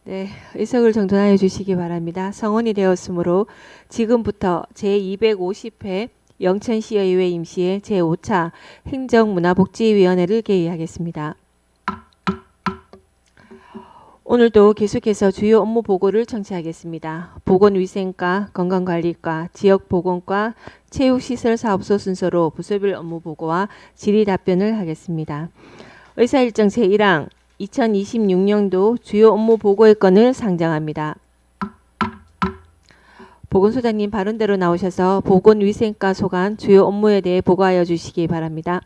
네, 의석을 정돈하여 주시기 바랍니다. 성원이 되었으므로 지금부터 제250회 영천시의회 임시의 제5차 행정문화복지위원회를 개의하겠습니다. 오늘도 계속해서 주요 업무 보고를 청취하겠습니다. 보건위생과, 건강관리과, 지역보건과, 체육시설사업소 순서로 부서별 업무 보고와 질의 답변을 하겠습니다. 의사일정 제1항 2026년도 주요 업무 보고의 건을 상정합니다. 보건소장님 발언대로 나오셔서 보건위생과 소관 주요 업무에 대해 보고하여 주시기 바랍니다.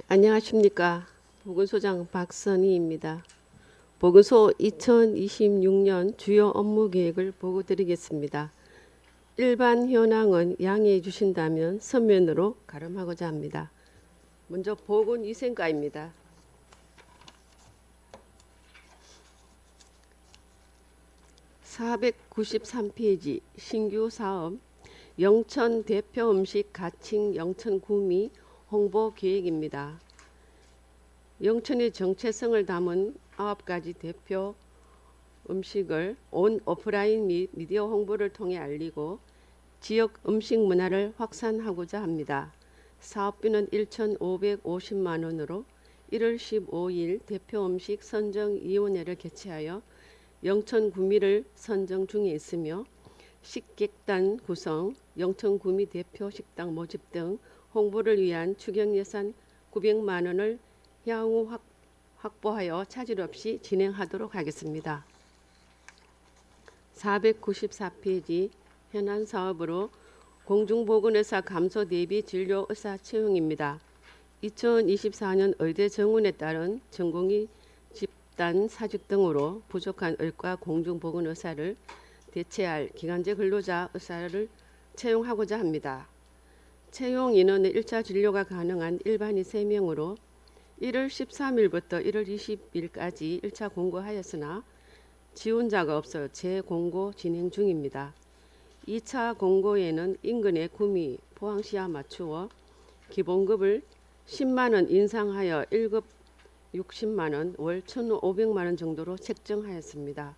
안녕하십니까. 보건소장 박선희입니다. 보건소 2026년 주요 업무 계획을 보고 드리겠습니다. 일반 현황은 양해해 주신다면 서면으로 가름하고자 합니다. 먼저 보건위생과입니다. (493페이지) 신규 사업 영천 대표 음식 가칭 영천 구미 홍보 계획입니다. 영천의 정체성을 담은 9가지 대표 음식을 온 오프라인 및 미디어 홍보를 통해 알리고 지역 음식 문화를 확산하고자 합니다. 사업비는 1,550만 원으로 1월 15일 대표 음식 선정위원회를 개최하여 영천 구미를 선정 중에 있으며 식객단 구성, 영천 구미 대표 식당 모집 등 홍보를 위한 추경 예산 900만 원을 향후 확보하여 차질 없이 진행하도록 하겠습니다. 494페이지 현안 사업으로 공중보건의사 감소 대비 진료 의사 채용입니다. 2024년 의대 정원에 따른 전공의 집단 사직 등으로 부족한 의과 공중보건의사를 대체할 기간제 근로자 의사를 채용하고자 합니다. 채용 인원은 1차 진료가 가능한 일반의 3명으로 1월 13일부터 1월 20일까지 1차 공고하였으나 지원자가 없어 재공고 진행 중입니다. 2차 공고에는 인근의 구미, 포항시와 맞추어 기본급을 10만 원 인상하여 1급 60만 원, 월 1,500만 원 정도로 책정하였습니다.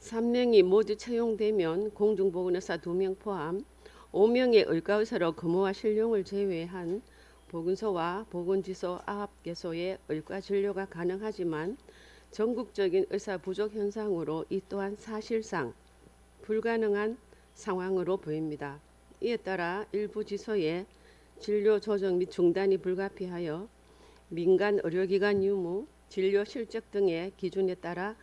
3명이 모두 채용되면 공중보건의사 2명 포함 5명의 의과의사로 근무와 실용을 제외한 보건소와 보건지소 9개소의 의과 진료가 가능하지만 전국적인 의사 부족 현상으로 이 또한 사실상 불가능한 상황으로 보입니다. 이에 따라 일부 지소의 진료 조정 및 중단이 불가피하여 민간 의료기관 유무, 진료 실적 등의 기준에 따라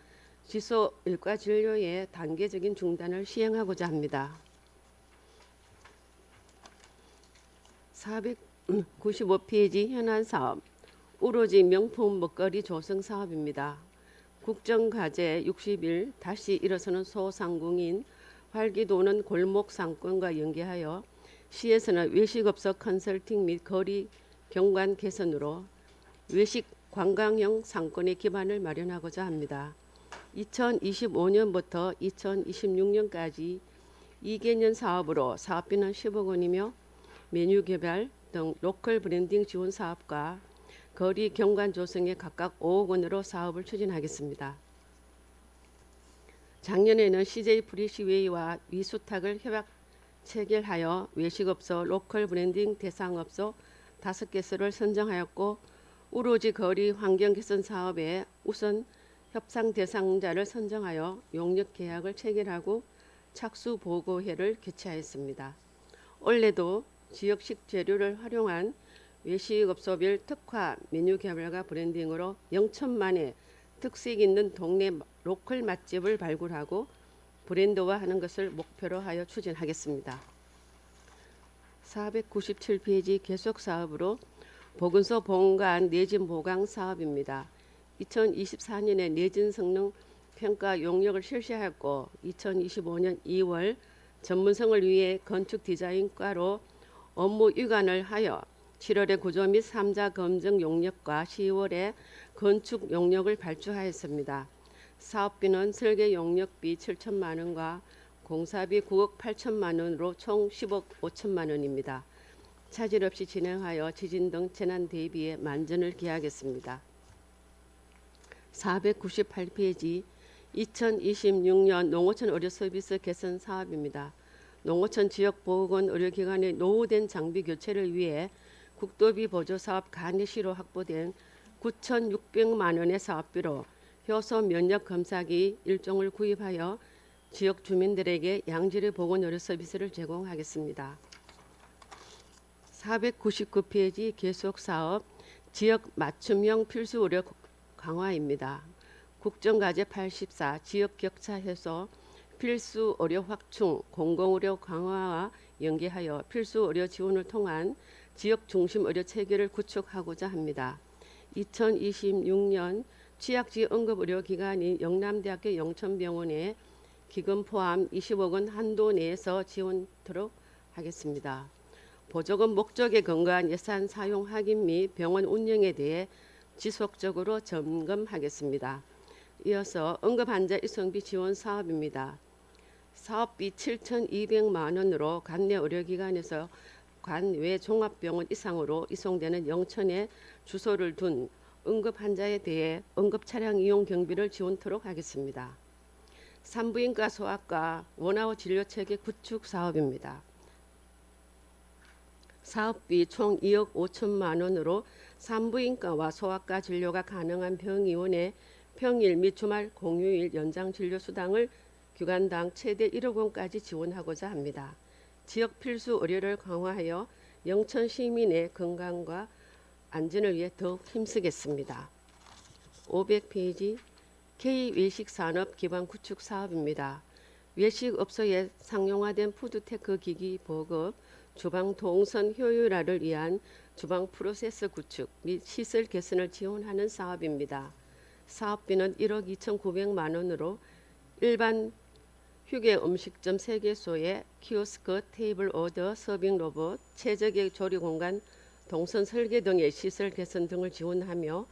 지소 의과 진료의 단계적인 중단을 시행하고자 합니다. 495페이지 현안 사업 우로지 명품 먹거리 조성 사업입니다. 국정과제 60일 다시 일어서는 소상공인 활기도는 골목 상권과 연계하여 시에서는 외식업소 컨설팅 및 거리 경관 개선으로 외식 관광형 상권의 기반을 마련하고자 합니다. 2025년부터 2026년까지 2개년 사업으로 사업비는 10억 원이며 메뉴 개발 등 로컬 브랜딩 지원 사업과 거리 경관 조성에 각각 5억 원으로 사업을 추진하겠습니다. 작년에는 CJ 프리시웨이와 위수탁을 협약 체결하여 외식업소 로컬 브랜딩 대상업소 5개소를 선정하였고 우로지 거리 환경 개선 사업에 우선 협상 대상자를 선정하여 용역 계약을 체결하고 착수 보고회를 개최하였습니다. 올해도 지역식 재료를 활용한 외식업소별 특화 메뉴 개발과 브랜딩으로 영천만의 특색 있는 동네 로컬 맛집을 발굴하고 브랜드화하는 것을 목표로 하여 추진하겠습니다. 497페이지 계속 사업으로 보건소 본관 내진 보강 사업입니다. 2024년에 내진 성능 평가 용역을 실시하였고 2025년 2월 전문성을 위해 건축 디자인과로 업무 유관을 하여 7월에 구조 및 3자 검증 용역과 10월에 건축 용역을 발주하였습니다. 사업비는 설계 용역비 7천만 원과 공사비 9억 8천만 원으로 총 10억 5천만 원입니다. 차질 없이 진행하여 지진 등 재난 대비에 만전을 기하겠습니다. 498페이지 2026년 농어촌 의료 서비스 개선 사업입니다. 농어촌 지역 보건 의료기관의 노후된 장비 교체를 위해 국도비 보조 사업 간이시로 확보된 9,600만 원의 사업비로 효소 면역 검사기 1종을 구입하여 지역 주민들에게 양질의 보건 의료 서비스를 제공하겠습니다. 499페이지 계속 사업 지역 맞춤형 필수 의료 강화입니다. 국정과제 84 지역 격차 해소 필수 의료 확충 공공의료 강화와 연계하여 필수 의료 지원을 통한 지역 중심 의료 체계를 구축하고자 합니다. 2026년 취약지 응급의료기관인 영남대학교 영천병원에 기금 포함 20억 원 한도 내에서 지원토록 하겠습니다. 보조금 목적에 근거한 예산 사용 확인 및 병원 운영에 대해 지속적으로 점검하겠습니다. 이어서 응급환자 이송비 지원 사업입니다. 사업비 7,200만 원으로 관내 의료기관에서 관외 종합병원 이상으로 이송되는 영천에 주소를 둔 응급환자에 대해 응급차량 이용 경비를 지원토록 하겠습니다. 산부인과 소아과 원아웃 진료체계 구축 사업입니다. 사업비 총 2억 5천만 원으로 산부인과와 소아과 진료가 가능한 병의원에 평일 및 주말 공휴일 연장 진료 수당을 주간당 최대 1억 원까지 지원하고자 합니다. 지역 필수 의료를 강화하여 영천 시민의 건강과 안전을 위해 더욱 힘쓰겠습니다. 500페이지 K-외식 산업 기반 구축 사업입니다. 외식업소에 상용화된 푸드테크 기기 보급, 주방 동선 효율화를 위한 주방 프로세스 구축 및 시설 개선을 지원하는 사업입니다. 사업비는 1억 2,900만 원으로 일반 휴게 음식점 3개소에 키오스크, 테이블 오더, 서빙 로봇, 최적의 조리 공간, 동선 설계 등의 시설 개선 등을 지원하며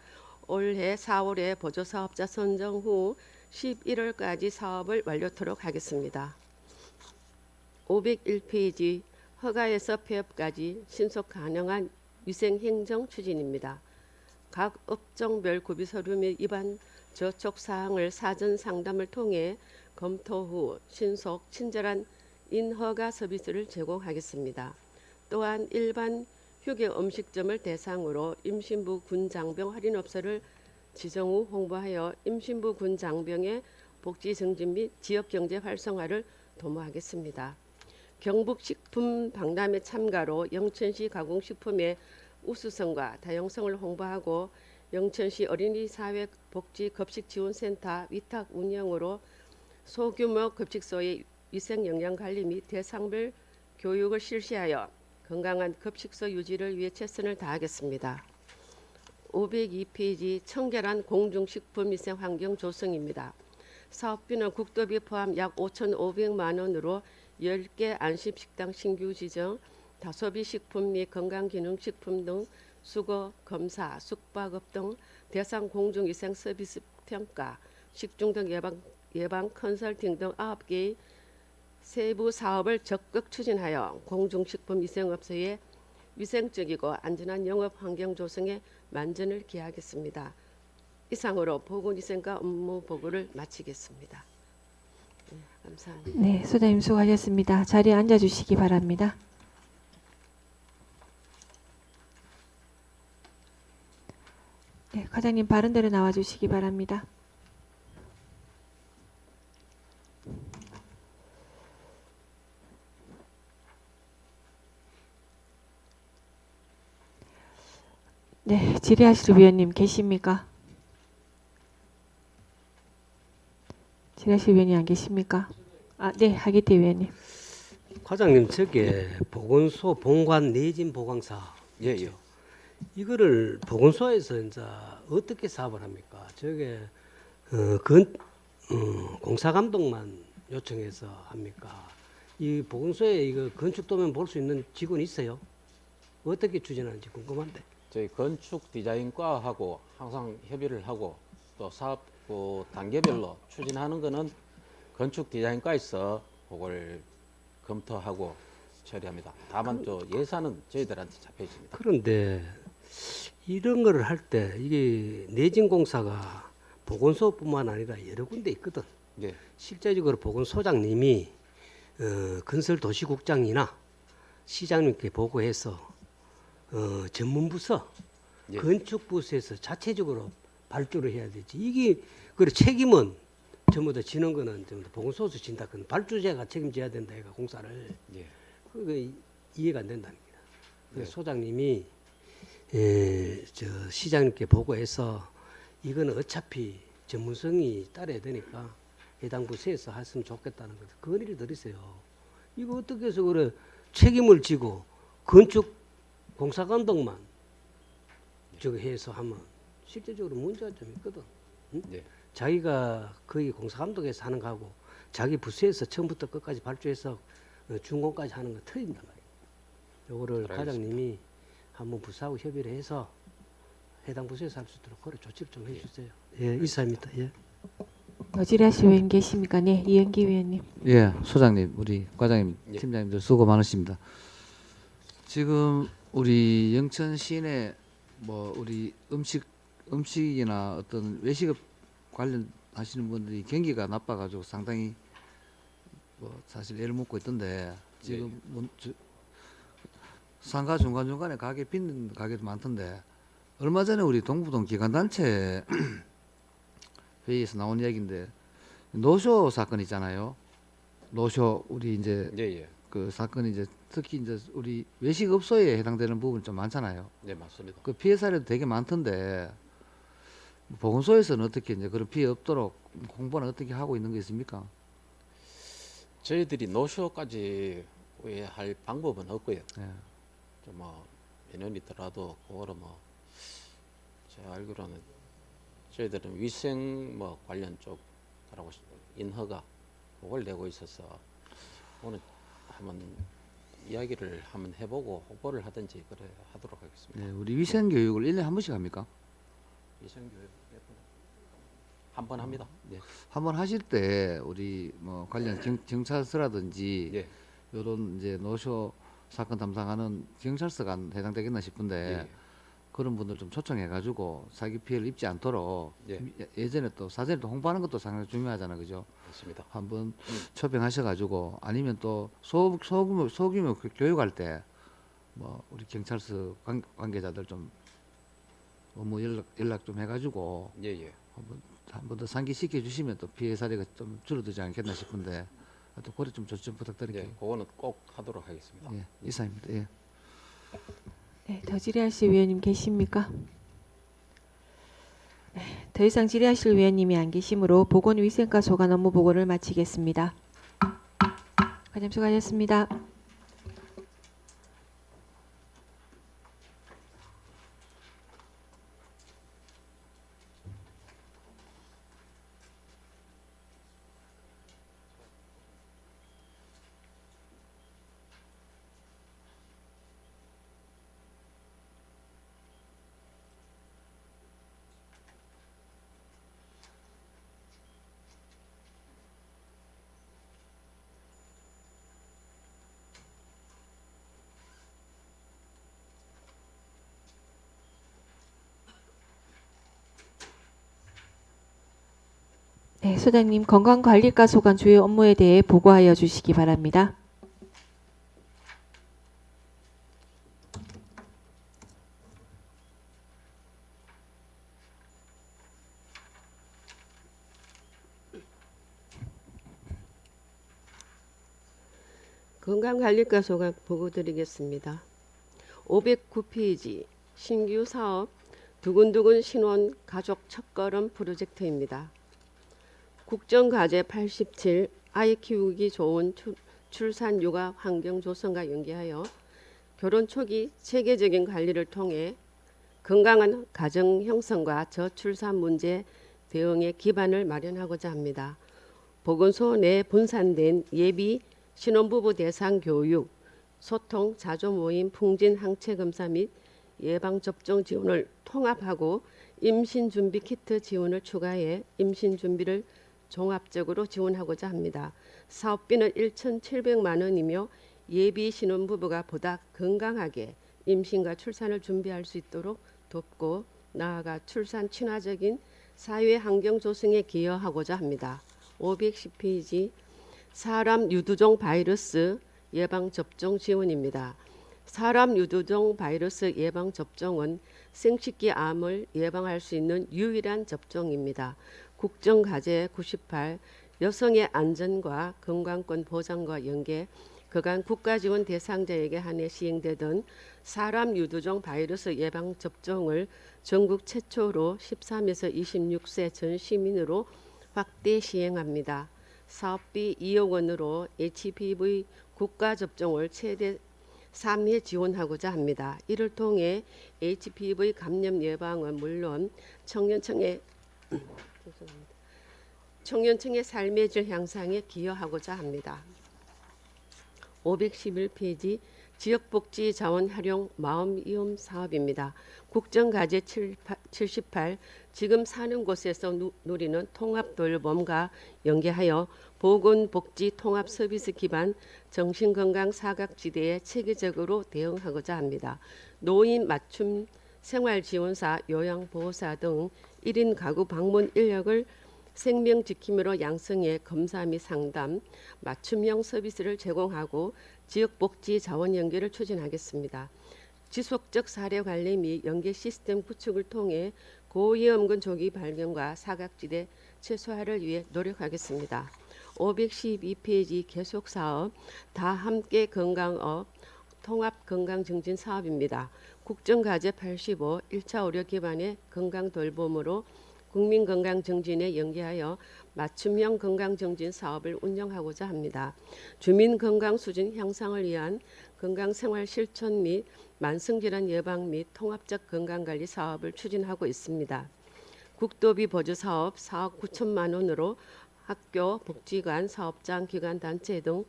올해 4월에 보조사업자 선정 후 11월까지 사업을 완료토록 하겠습니다. 501페이지 허가에서 폐업까지 신속 가능한 위생행정 추진입니다. 각 업종별 구비서류 및 입안 저촉 사항을 사전 상담을 통해 검토 후 신속 친절한 인허가 서비스를 제공하겠습니다. 또한 일반 휴게 음식점을 대상으로 임신부 군장병 할인업소를 지정 후 홍보하여 임신부 군장병의 복지 증진 및 지역경제 활성화를 도모하겠습니다. 경북식품 박람회 참가로 영천시 가공식품의 우수성과 다양성을 홍보하고 영천시 어린이사회복지급식지원센터 위탁 운영으로 소규모 급식소의 위생영양관리 및 대상별 교육을 실시하여 건강한 급식소 유지를 위해 최선을 다하겠습니다. 502페이지 청결한 공중식품위생환경 조성입니다. 사업비는 국도비 포함 약 5,500만 원으로 10개 안심식당 신규 지정, 다소비 식품 및 건강기능식품 등 수거, 검사, 숙박업 등 대상 공중위생 서비스 평가, 식중독 예방 컨설팅 등 9개의 세부 사업을 적극 추진하여 공중식품 위생업소의 위생적이고 안전한 영업 환경 조성에 만전을 기하겠습니다. 이상으로 보건위생과 업무 보고를 마치겠습니다. 네, 감사합니다. 네, 소장님 수고하셨습니다. 자리에 앉아주시기 바랍니다. 네, 과장님 바른대로 나와주시기 바랍니다. 네, 질의하실 위원님 계십니까? 질의하실 위원님 안 계십니까? 아, 네, 하기태 위원님. 과장님, 저게 보건소 본관 내진 보강 사업. 예. 이거를 보건소에서 이제 어떻게 사업을 합니까? 저게 공사 감독만 요청해서 합니까? 이 보건소에 이거 건축 도면 볼 수 있는 직원이 있어요? 어떻게 추진하는지 궁금한데. 저희 건축 디자인과하고 항상 협의를 하고 또 사업 그 단계별로 추진하는 거는 건축 디자인과에서 그걸 검토하고 처리합니다. 다만 또 예산은 저희들한테 잡혀 있습니다. 그런데 이런 거를 할 때 이게 내진공사가 보건소뿐만 아니라 여러 군데 있거든. 네, 실제적으로 보건소장님이 건설도시국장이나 시장님께 보고해서 전문부서 예. 건축부서에서 자체적으로 발주를 해야 되지. 이게 그래 책임은 전부 다 지는 거는 전부 다 보건소에서 진다. 그건 발주자가 책임져야 된다. 얘가 공사를 예, 그게 이해가 안 된다는 거야. 그래서 네. 소장님이 저 시장님께 보고해서 이거는 어차피 전문성이 따라야 되니까 해당 부서에서 했으면 좋겠다는 거죠. 건의를 드리세요. 이거 어떻게 해서 그래 책임을 지고 건축 공사 감독만 저거 해서 하면 실제적으로 문제가 좀 있거든. 응? 네. 자기가 거기 공사 감독에서 하는 거하고 자기 부서에서 처음부터 끝까지 발주해서 준공까지 하는 거 틀린단 말이에요. 요거를 알겠습니다. 과장님이 한번 부서하고 협의를 해서 해당 부서에서 할 수 있도록 그래 조치를 좀 해주세요. 예, 이사입니다. 예. 더 질의하실 의원 계십니까? 네, 이현기 의원님. 예, 소장님, 우리 과장님, 예. 팀장님들 수고 많으십니다. 지금 우리 영천 시내 뭐 우리 음식이나 어떤 외식업 관련하시는 분들이 경기가 나빠가지고 상당히 뭐 사실 애를 먹고 있던데 지금 상가 중간중간에 가게 빈 가게도 많던데 얼마 전에 우리 동부동 기관단체 회의에서 나온 이야기인데 노쇼 사건 있잖아요. 노쇼 우리 이제 예, 예. 그 사건이 이제 특히 이제 우리 외식업소에 해당되는 부분이 좀 많잖아요. 네, 맞습니다. 그 피해 사례도 되게 많던데 보건소에서는 어떻게 이제 그런 피해 없도록 홍보는 어떻게 하고 있는 게 있습니까? 저희들이 노쇼까지 할 방법은 없고요. 예. 좀뭐 인원이더라도 그거를 뭐 제가 알기로는 저희들은 위생 뭐 관련 쪽하고 인허가 그걸 내고 있어서 오늘 한번 이야기를 한번 해보고 홍보를 하든지 그래 하도록 하겠습니다. 네, 우리 위생 교육을 1년에 한 번씩 합니까? 위생 교육 한 번 합니다. 네. 한번 하실 때 우리 뭐 관련 경찰서라든지 예. 요런 이제 노쇼 사건 담당하는 경찰서가 해당되겠나 싶은데 예. 그런 분들 좀 초청해 가지고 사기 피해를 입지 않도록 예. 예전에 또 사전에 또 홍보하는 것도 상당히 중요하잖아요, 그죠? 맞습니다. 한번 초빙하셔 가지고 아니면 또 소규모 교육할 때 뭐 우리 경찰서 관계자들 좀 업무 연락 좀 해가지고 예, 예. 한번 더 상기시켜 주시면 또 피해 사례가 좀 줄어들지 않겠나 싶은데 또 그래 좀 조치 좀 부탁드릴게요. 예, 그거는 꼭 하도록 하겠습니다. 예, 이사입니다. 예. 네, 더 질의하실 의원님 계십니까? 네, 더 이상 질의하실 의원님이 안 계시므로 보건위생과 소관 업무 보고를 마치겠습니다. 과장님 수고하셨습니다. 네, 소장님 건강관리과 소관 주요 업무에 대해 보고하여 주시기 바랍니다. 건강관리과 소관 보고 드리겠습니다. 509페이지 신규 사업 두근두근 신혼 가족 첫걸음 프로젝트입니다. 국정과제 87 아이 키우기 좋은 출산 육아 환경 조성과 연계하여 결혼 초기 체계적인 관리를 통해 건강한 가정 형성과 저출산 문제 대응의 기반을 마련하고자 합니다. 보건소 내 분산된 예비 신혼부부 대상 교육, 소통, 자조 모임, 풍진 항체 검사 및 예방 접종 지원을 통합하고 임신 준비 키트 지원을 추가해 임신 준비를 종합적으로 지원하고자 합니다. 사업비는 1,700만 원이며 예비 신혼부부가 보다 건강하게 임신과 출산을 준비할 수 있도록 돕고 나아가 출산 친화적인 사회 환경 조성에 기여하고자 합니다. 510페이지 사람 유두종 바이러스 예방 접종 지원입니다. 사람 유두종 바이러스 예방 접종은 생식기 암을 예방할 수 있는 유일한 접종입니다. 국정과제 98 여성의 안전과 건강권 보장과 연계 그간 국가지원 대상자에게 한해 시행되던 사람 유두종 바이러스 예방 접종을 전국 최초로 13에서 26세 전 시민으로 확대 시행합니다. 사업비 2억 원으로 HPV 국가 접종을 최대 3회 지원하고자 합니다. 이를 통해 HPV 감염 예방은 물론 청년층의 삶의 질 향상에 기여하고자 합니다. 511페이지 지역복지 자원 활용 마음이음 사업입니다. 국정과제 78 지금 사는 곳에서 누리는 통합돌봄과 연계하여 보건복지 통합 서비스 기반 정신건강 사각지대에 체계적으로 대응하고자 합니다. 노인 맞춤 생활지원사, 요양보호사 등 1인 가구 방문 인력을 생명지킴이로 양성해 검사 및 상담, 맞춤형 서비스를 제공하고 지역복지 자원 연계를 추진하겠습니다. 지속적 사례 관리 및 연계 시스템 구축을 통해 고위험군 조기 발견과 사각지대 최소화를 위해 노력하겠습니다. 512페이지 계속사업 다 함께 건강업 통합건강증진 사업입니다. 국정과제 85 1차 의료 기반의 건강돌봄으로 국민건강증진에 연계하여 맞춤형 건강증진 사업을 운영하고자 합니다. 주민건강 수준 향상을 위한 건강생활 실천 및 만성질환 예방 및 통합적 건강관리 사업을 추진하고 있습니다. 국도비 보조사업 4억 9천만 원으로 학교, 복지관, 사업장, 기관, 단체 등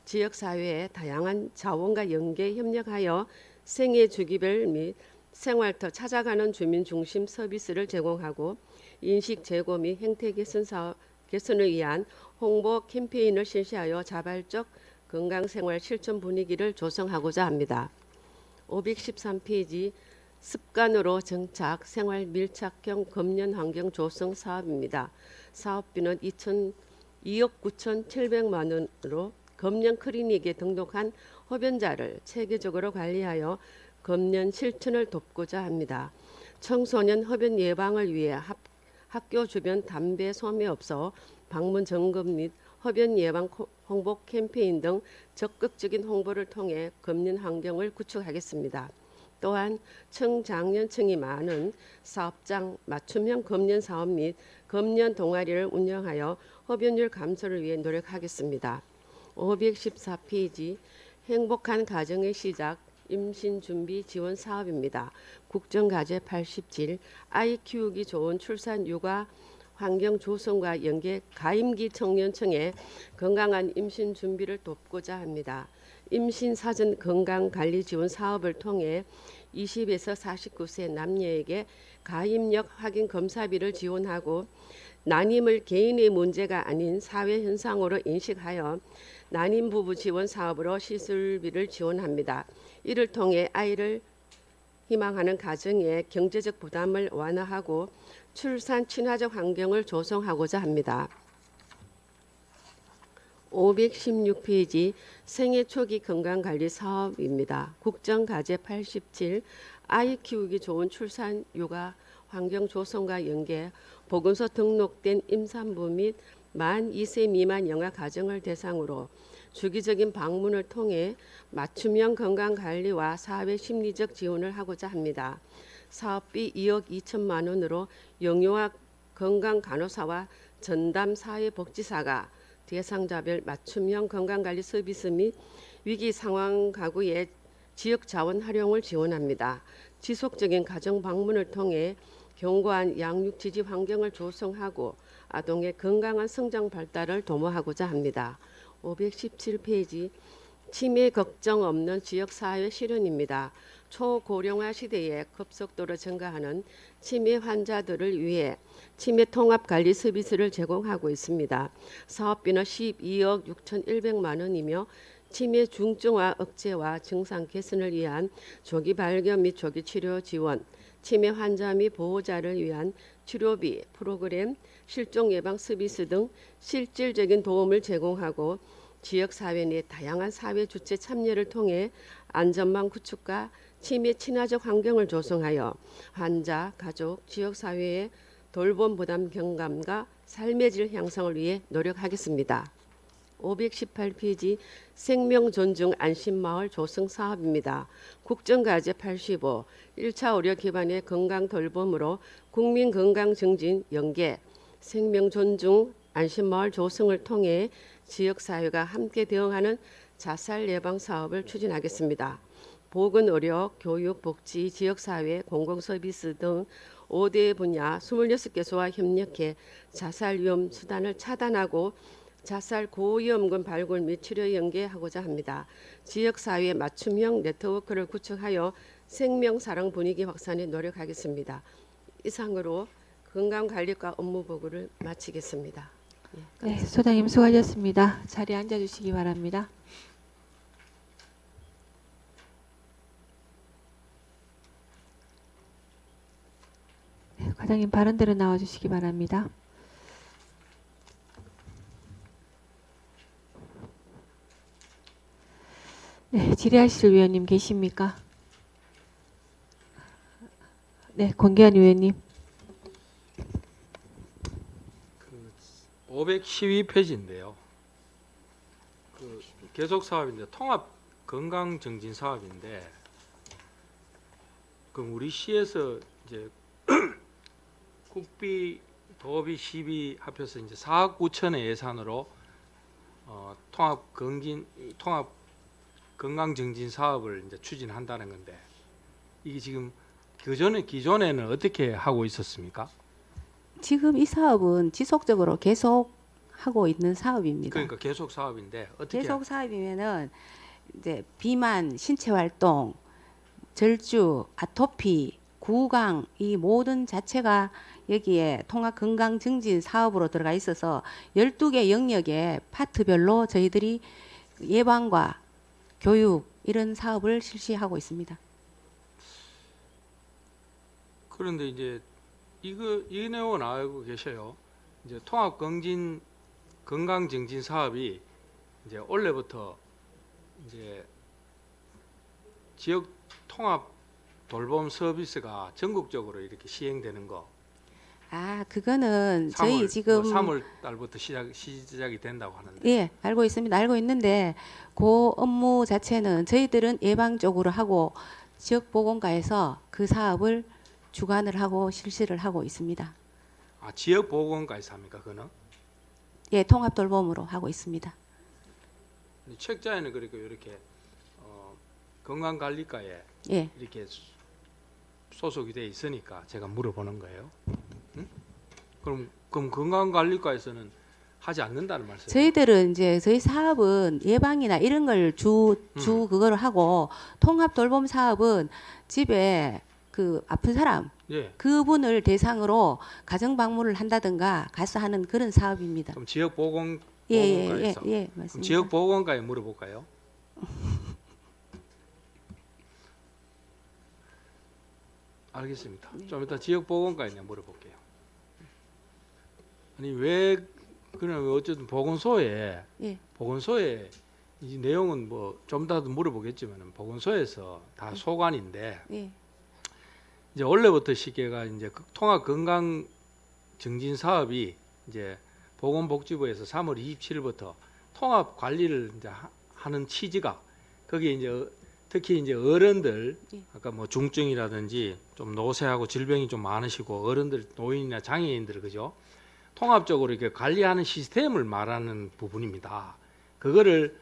지역사회의 다양한 자원과 연계 협력하여 생애 주기별 및 생활터 찾아가는 주민 중심 서비스를 제공하고 인식 제고 및 행태 개선 개선을 위한 홍보 캠페인을 실시하여 자발적 건강생활 실천 분위기를 조성하고자 합니다. 513페이지 습관으로 정착 생활 밀착형 검연 환경 조성 사업입니다. 사업비는 2억 9,700만 원으로 검연 클리닉에 등록한 흡연자를 체계적으로 관리하여 검연 실천을 돕고자 합니다. 청소년 흡연 예방을 위해 학교 주변 담배 소매업소 방문 점검 및 흡연 예방 홍보 캠페인 등 적극적인 홍보를 통해 검연 환경을 구축하겠습니다. 또한 청장년층이 많은 사업장 맞춤형 검연 사업 및 검연 동아리를 운영하여 흡연율 감소를 위해 노력하겠습니다. 514페이지 행복한 가정의 시작 임신 준비 지원 사업입니다. 국정과제 87 아이 키우기 좋은 출산 육아 환경 조성과 연계 가임기 청년층의 건강한 임신 준비를 돕고자 합니다. 임신 사전 건강 관리 지원 사업을 통해 20에서 49세 남녀에게 가임력 확인 검사비를 지원하고 난임을 개인의 문제가 아닌 사회 현상으로 인식하여 난임 부부 지원 사업으로 시술비를 지원합니다. 이를 통해 아이를 희망하는 가정의 경제적 부담을 완화하고 출산 친화적 환경을 조성하고자 합니다. 516페이지 생애 초기 건강관리 사업입니다. 국정과제 87 아이 키우기 좋은 출산 육아 환경 조성과 연계 보건소 등록된 임산부 및 만 2세 미만 영아 가정을 대상으로 주기적인 방문을 통해 맞춤형 건강관리와 사회 심리적 지원을 하고자 합니다. 사업비 2억 2천만 원으로 영유아 건강간호사와 전담 사회복지사가 대상자별 맞춤형 건강관리 서비스 및 위기 상황 가구의 지역 자원 활용을 지원합니다. 지속적인 가정 방문을 통해 견고한 양육 지지 환경을 조성하고 아동의 건강한 성장 발달을 도모하고자 합니다. 517페이지 치매 걱정 없는 지역사회 실현입니다. 초고령화 시대에 급속도로 증가하는 치매 환자들을 위해 치매 통합 관리 서비스를 제공하고 있습니다. 사업비는 12억 6,100만 원이며 치매 중증화 억제와 증상 개선을 위한 조기 발견 및 조기 치료 지원, 치매 환자 및 보호자를 위한 치료비 프로그램, 실종 예방 서비스 등 실질적인 도움을 제공하고 지역사회 내 다양한 사회 주체 참여를 통해 안전망 구축과 치매 친화적 환경을 조성하여 환자, 가족, 지역사회의 돌봄 부담 경감과 삶의 질 향상을 위해 노력하겠습니다. 518페이지 생명 존중 안심마을 조성 사업입니다. 국정과제 85 1차 의료 기반의 건강 돌봄으로 국민 건강 증진 연계 생명 존중 안심마을 조성을 통해 지역사회가 함께 대응하는 자살 예방 사업을 추진하겠습니다. 보건, 의료, 교육, 복지, 지역사회, 공공서비스 등 5대 분야 26개소와 협력해 자살 위험 수단을 차단하고 자살 고위험군 발굴 및 치료 연계하고자 합니다. 지역사회 맞춤형 네트워크를 구축하여 생명사랑 분위기 확산에 노력하겠습니다. 이상으로 건강관리과 업무보고를 마치겠습니다. 네, 소장님 수고하셨습니다. 자리에 앉아주시기 바랍니다. 네, 과장님 발언대로 나와주시기 바랍니다. 네, 질의하실 위원님 계십니까? 네, 권기환 위원님. 512페이지인데요. 그 계속 사업인데 통합 건강 증진 사업인데 그 우리 시에서 이제 국비, 도비, 시비 합해서 이제 4억 9천의 예산으로 통합 건강 증진 사업을 이제 추진한다는 건데 이게 지금 기존에는 어떻게 하고 있었습니까? 지금 이 사업은 지속적으로 계속 하고 있는 사업입니다. 그러니까 계속 사업인데 어떻게 계속 사업이면은 이제 비만, 신체 활동, 절주, 아토피, 구강 이 모든 자체가 여기에 통합 건강 증진 사업으로 들어가 있어서 12개 영역의 파트별로 저희들이 예방과 교육 이런 사업을 실시하고 있습니다. 그런데 이제 이 내용은 알고 계셔요. 이제 통합 건강 증진 사업이 이제 올해부터 이제 지역 통합 돌봄 서비스가 전국적으로 이렇게 시행되는 거. 아, 그거는 저희 3월, 지금 3월 달부터 시작이 된다고 하는데. 예, 알고 있습니다. 알고 있는데 그 업무 자체는 저희들은 예방 쪽으로 하고 지역보건과에서 그 사업을 주관을 하고 실시를 하고 있습니다. 아, 지역 보건과에서 합니까, 그거는? 예, 통합 돌봄으로 하고 있습니다. 책자에는 그러니까 이렇게 건강관리과에 예, 이렇게 소속이 돼 있으니까 제가 물어보는 거예요. 응? 그럼 건강관리과에서는 하지 않는다는 말씀이에요? 저희들은 이제 저희 사업은 예방이나 이런 걸 주 그거를 하고 통합 돌봄 사업은 집에 그 아픈 사람 예. 그분을 대상으로 가정 방문을 한다든가 가서 하는 그런 사업입니다. 그럼 지역 예, 보건과에서 그럼 그럼 맞습니다. 지역 보건과에 물어볼까요? 알겠습니다. 좀 이따 지역 보건과에 내가 물어볼게요. 아니 왜 그냥 어쨌든 보건소에 예. 이 내용은 뭐 좀 이따도 물어보겠지만 보건소에서 다 소관인데 예. 이제 원래부터 시계가 이제 통합 건강 증진 사업이 이제 보건복지부에서 3월 27일부터 통합 관리를 이제 하는 취지가 거기에 이제 특히 이제 어른들 예. 아까 뭐 중증이라든지 좀 노쇠하고 질병이 좀 많으시고 어른들 노인이나 장애인들 그죠? 통합적으로 이렇게 관리하는 시스템을 말하는 부분입니다. 그거를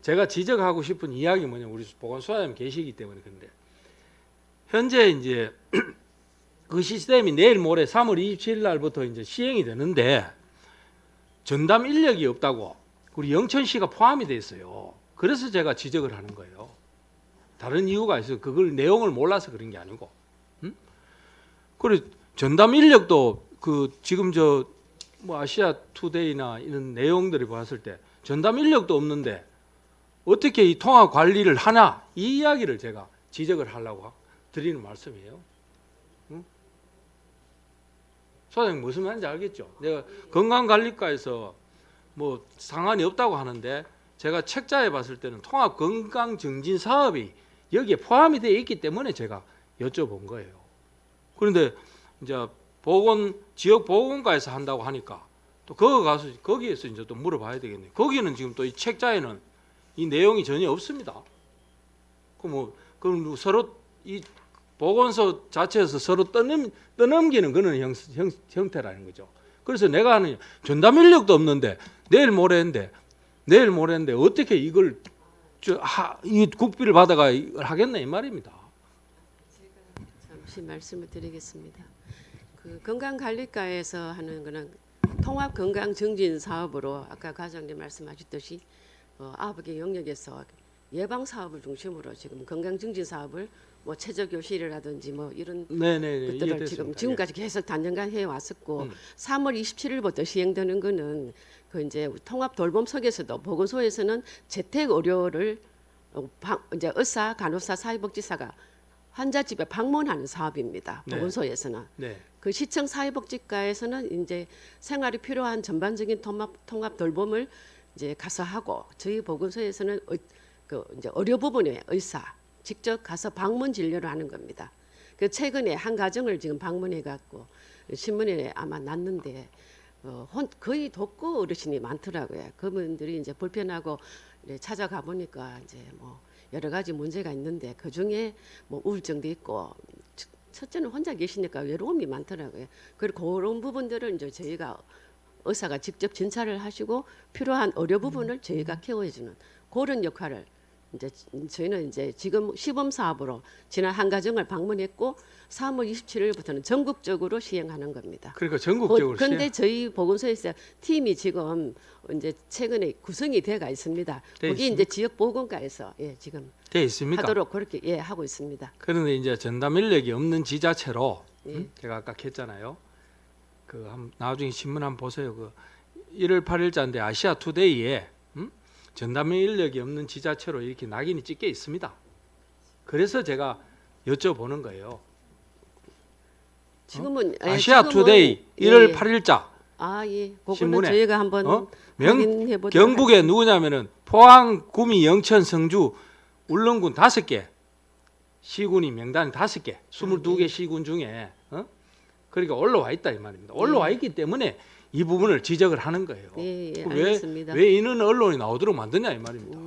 제가 지적하고 싶은 이야기 뭐냐면 우리 보건소장님 계시기 때문에 근데 현재 이제 그 시스템이 내일 모레 3월 27일 날부터 이제 시행이 되는데 전담 인력이 없다고 우리 영천시가 포함이 돼 있어요. 그래서 제가 지적을 하는 거예요. 다른 이유가 있어요. 그걸 내용을 몰라서 그런 게 아니고. 그리고 전담 인력도 그 지금 저 뭐 아시아 투데이나 이런 내용들을 봤을 때 전담 인력도 없는데 어떻게 이 통합 관리를 하나, 이 이야기를 제가 지적을 하려고 드리는 말씀이에요. 소장님 무슨 말인지 알겠죠? 내가 건강관리과에서 뭐 상관이 없다고 하는데 제가 책자에 봤을 때는 통합 건강 증진 사업이 여기에 포함이 되어 있기 때문에 제가 여쭤본 거예요. 그런데 이제 지역 보건과에서 한다고 하니까 또 거기에서 이제 또 물어봐야 되겠네요. 거기는 지금 또 이 책자에는 이 내용이 전혀 없습니다. 그럼 서로 이 보건소 자체에서 서로 떠넘기는 그런 형태라는 거죠. 그래서 내가 하는 전담 인력도 없는데 내일 모레인데 어떻게 이걸 이 국비를 받아가 이걸 하겠나 이 말입니다. 잠시 말씀을 드리겠습니다. 그 건강관리과에서 하는 거는 통합 건강 증진 사업으로 아까 과장님 말씀하셨듯이 9개 영역에서 예방 사업을 중심으로 지금 건강 증진 사업을 뭐 최저 교실이라든지 뭐 이런 것들을 지금까지 계속 단년간 해 왔었고 3월 27일부터 시행되는 거는 그 이제 통합 돌봄석에서도 보건소에서는 재택 의료를 이제 의사, 간호사, 사회복지사가 환자 집에 방문하는 사업입니다. 네. 보건소에서는. 네. 그 시청 사회복지과에서는 이제 생활이 필요한 전반적인 통합 돌봄을 이제 가서 하고 저희 보건소에서는 그 이제 의료 부분에 의사 직접 가서 방문 진료를 하는 겁니다. 그 최근에 한 가정을 지금 방문해 갖고 신문에 아마 났는데 거의 독거 어르신이 많더라고요. 그분들이 이제 불편하고 찾아가 보니까 이제 뭐 여러 가지 문제가 있는데 그 중에 뭐 우울증도 있고 첫째는 혼자 계시니까 외로움이 많더라고요. 그리고 그런 부분들을 이제 저희가 의사가 직접 진찰을 하시고 필요한 의료 부분을 저희가 케어해주는 그런 역할을 이제 저희는 이제 지금 시범 사업으로 지난 한 가정을 방문했고 3월 27일부터는 전국적으로 시행하는 겁니다. 그러니까 전국적으로 그런데 저희 보건소에서 팀이 지금 이제 최근에 구성이 돼가 있습니다. 거기 이제 지역 보건과에서 지금 돼 있습니까? 하도록 그렇게 하고 있습니다. 그런데 이제 전담 인력이 없는 지자체로 예. 제가 아까 했잖아요. 나중에 신문 한번 보세요. 그 1월 8일자인데 아시아 투데이에 전담 인력이 없는 지자체로 이렇게 낙인이 찍혀 있습니다. 그래서 제가 여쭤보는 거예요. 지금은 아시아 지금은, 투데이 1월 8일자 그거는 신문에, 저희가 한번 확인해 보도록 경북에 누구냐면은 포항, 구미, 영천, 성주, 울릉군 5개 시군이 명단이 5개, 22개 시군 중에 그러니까 올라와 있다 이 말입니다. 올라와 있기 때문에 이 부분을 지적을 하는 거예요. 알겠습니다. 왜 이런 언론이 나오도록 만드냐 이 말입니다.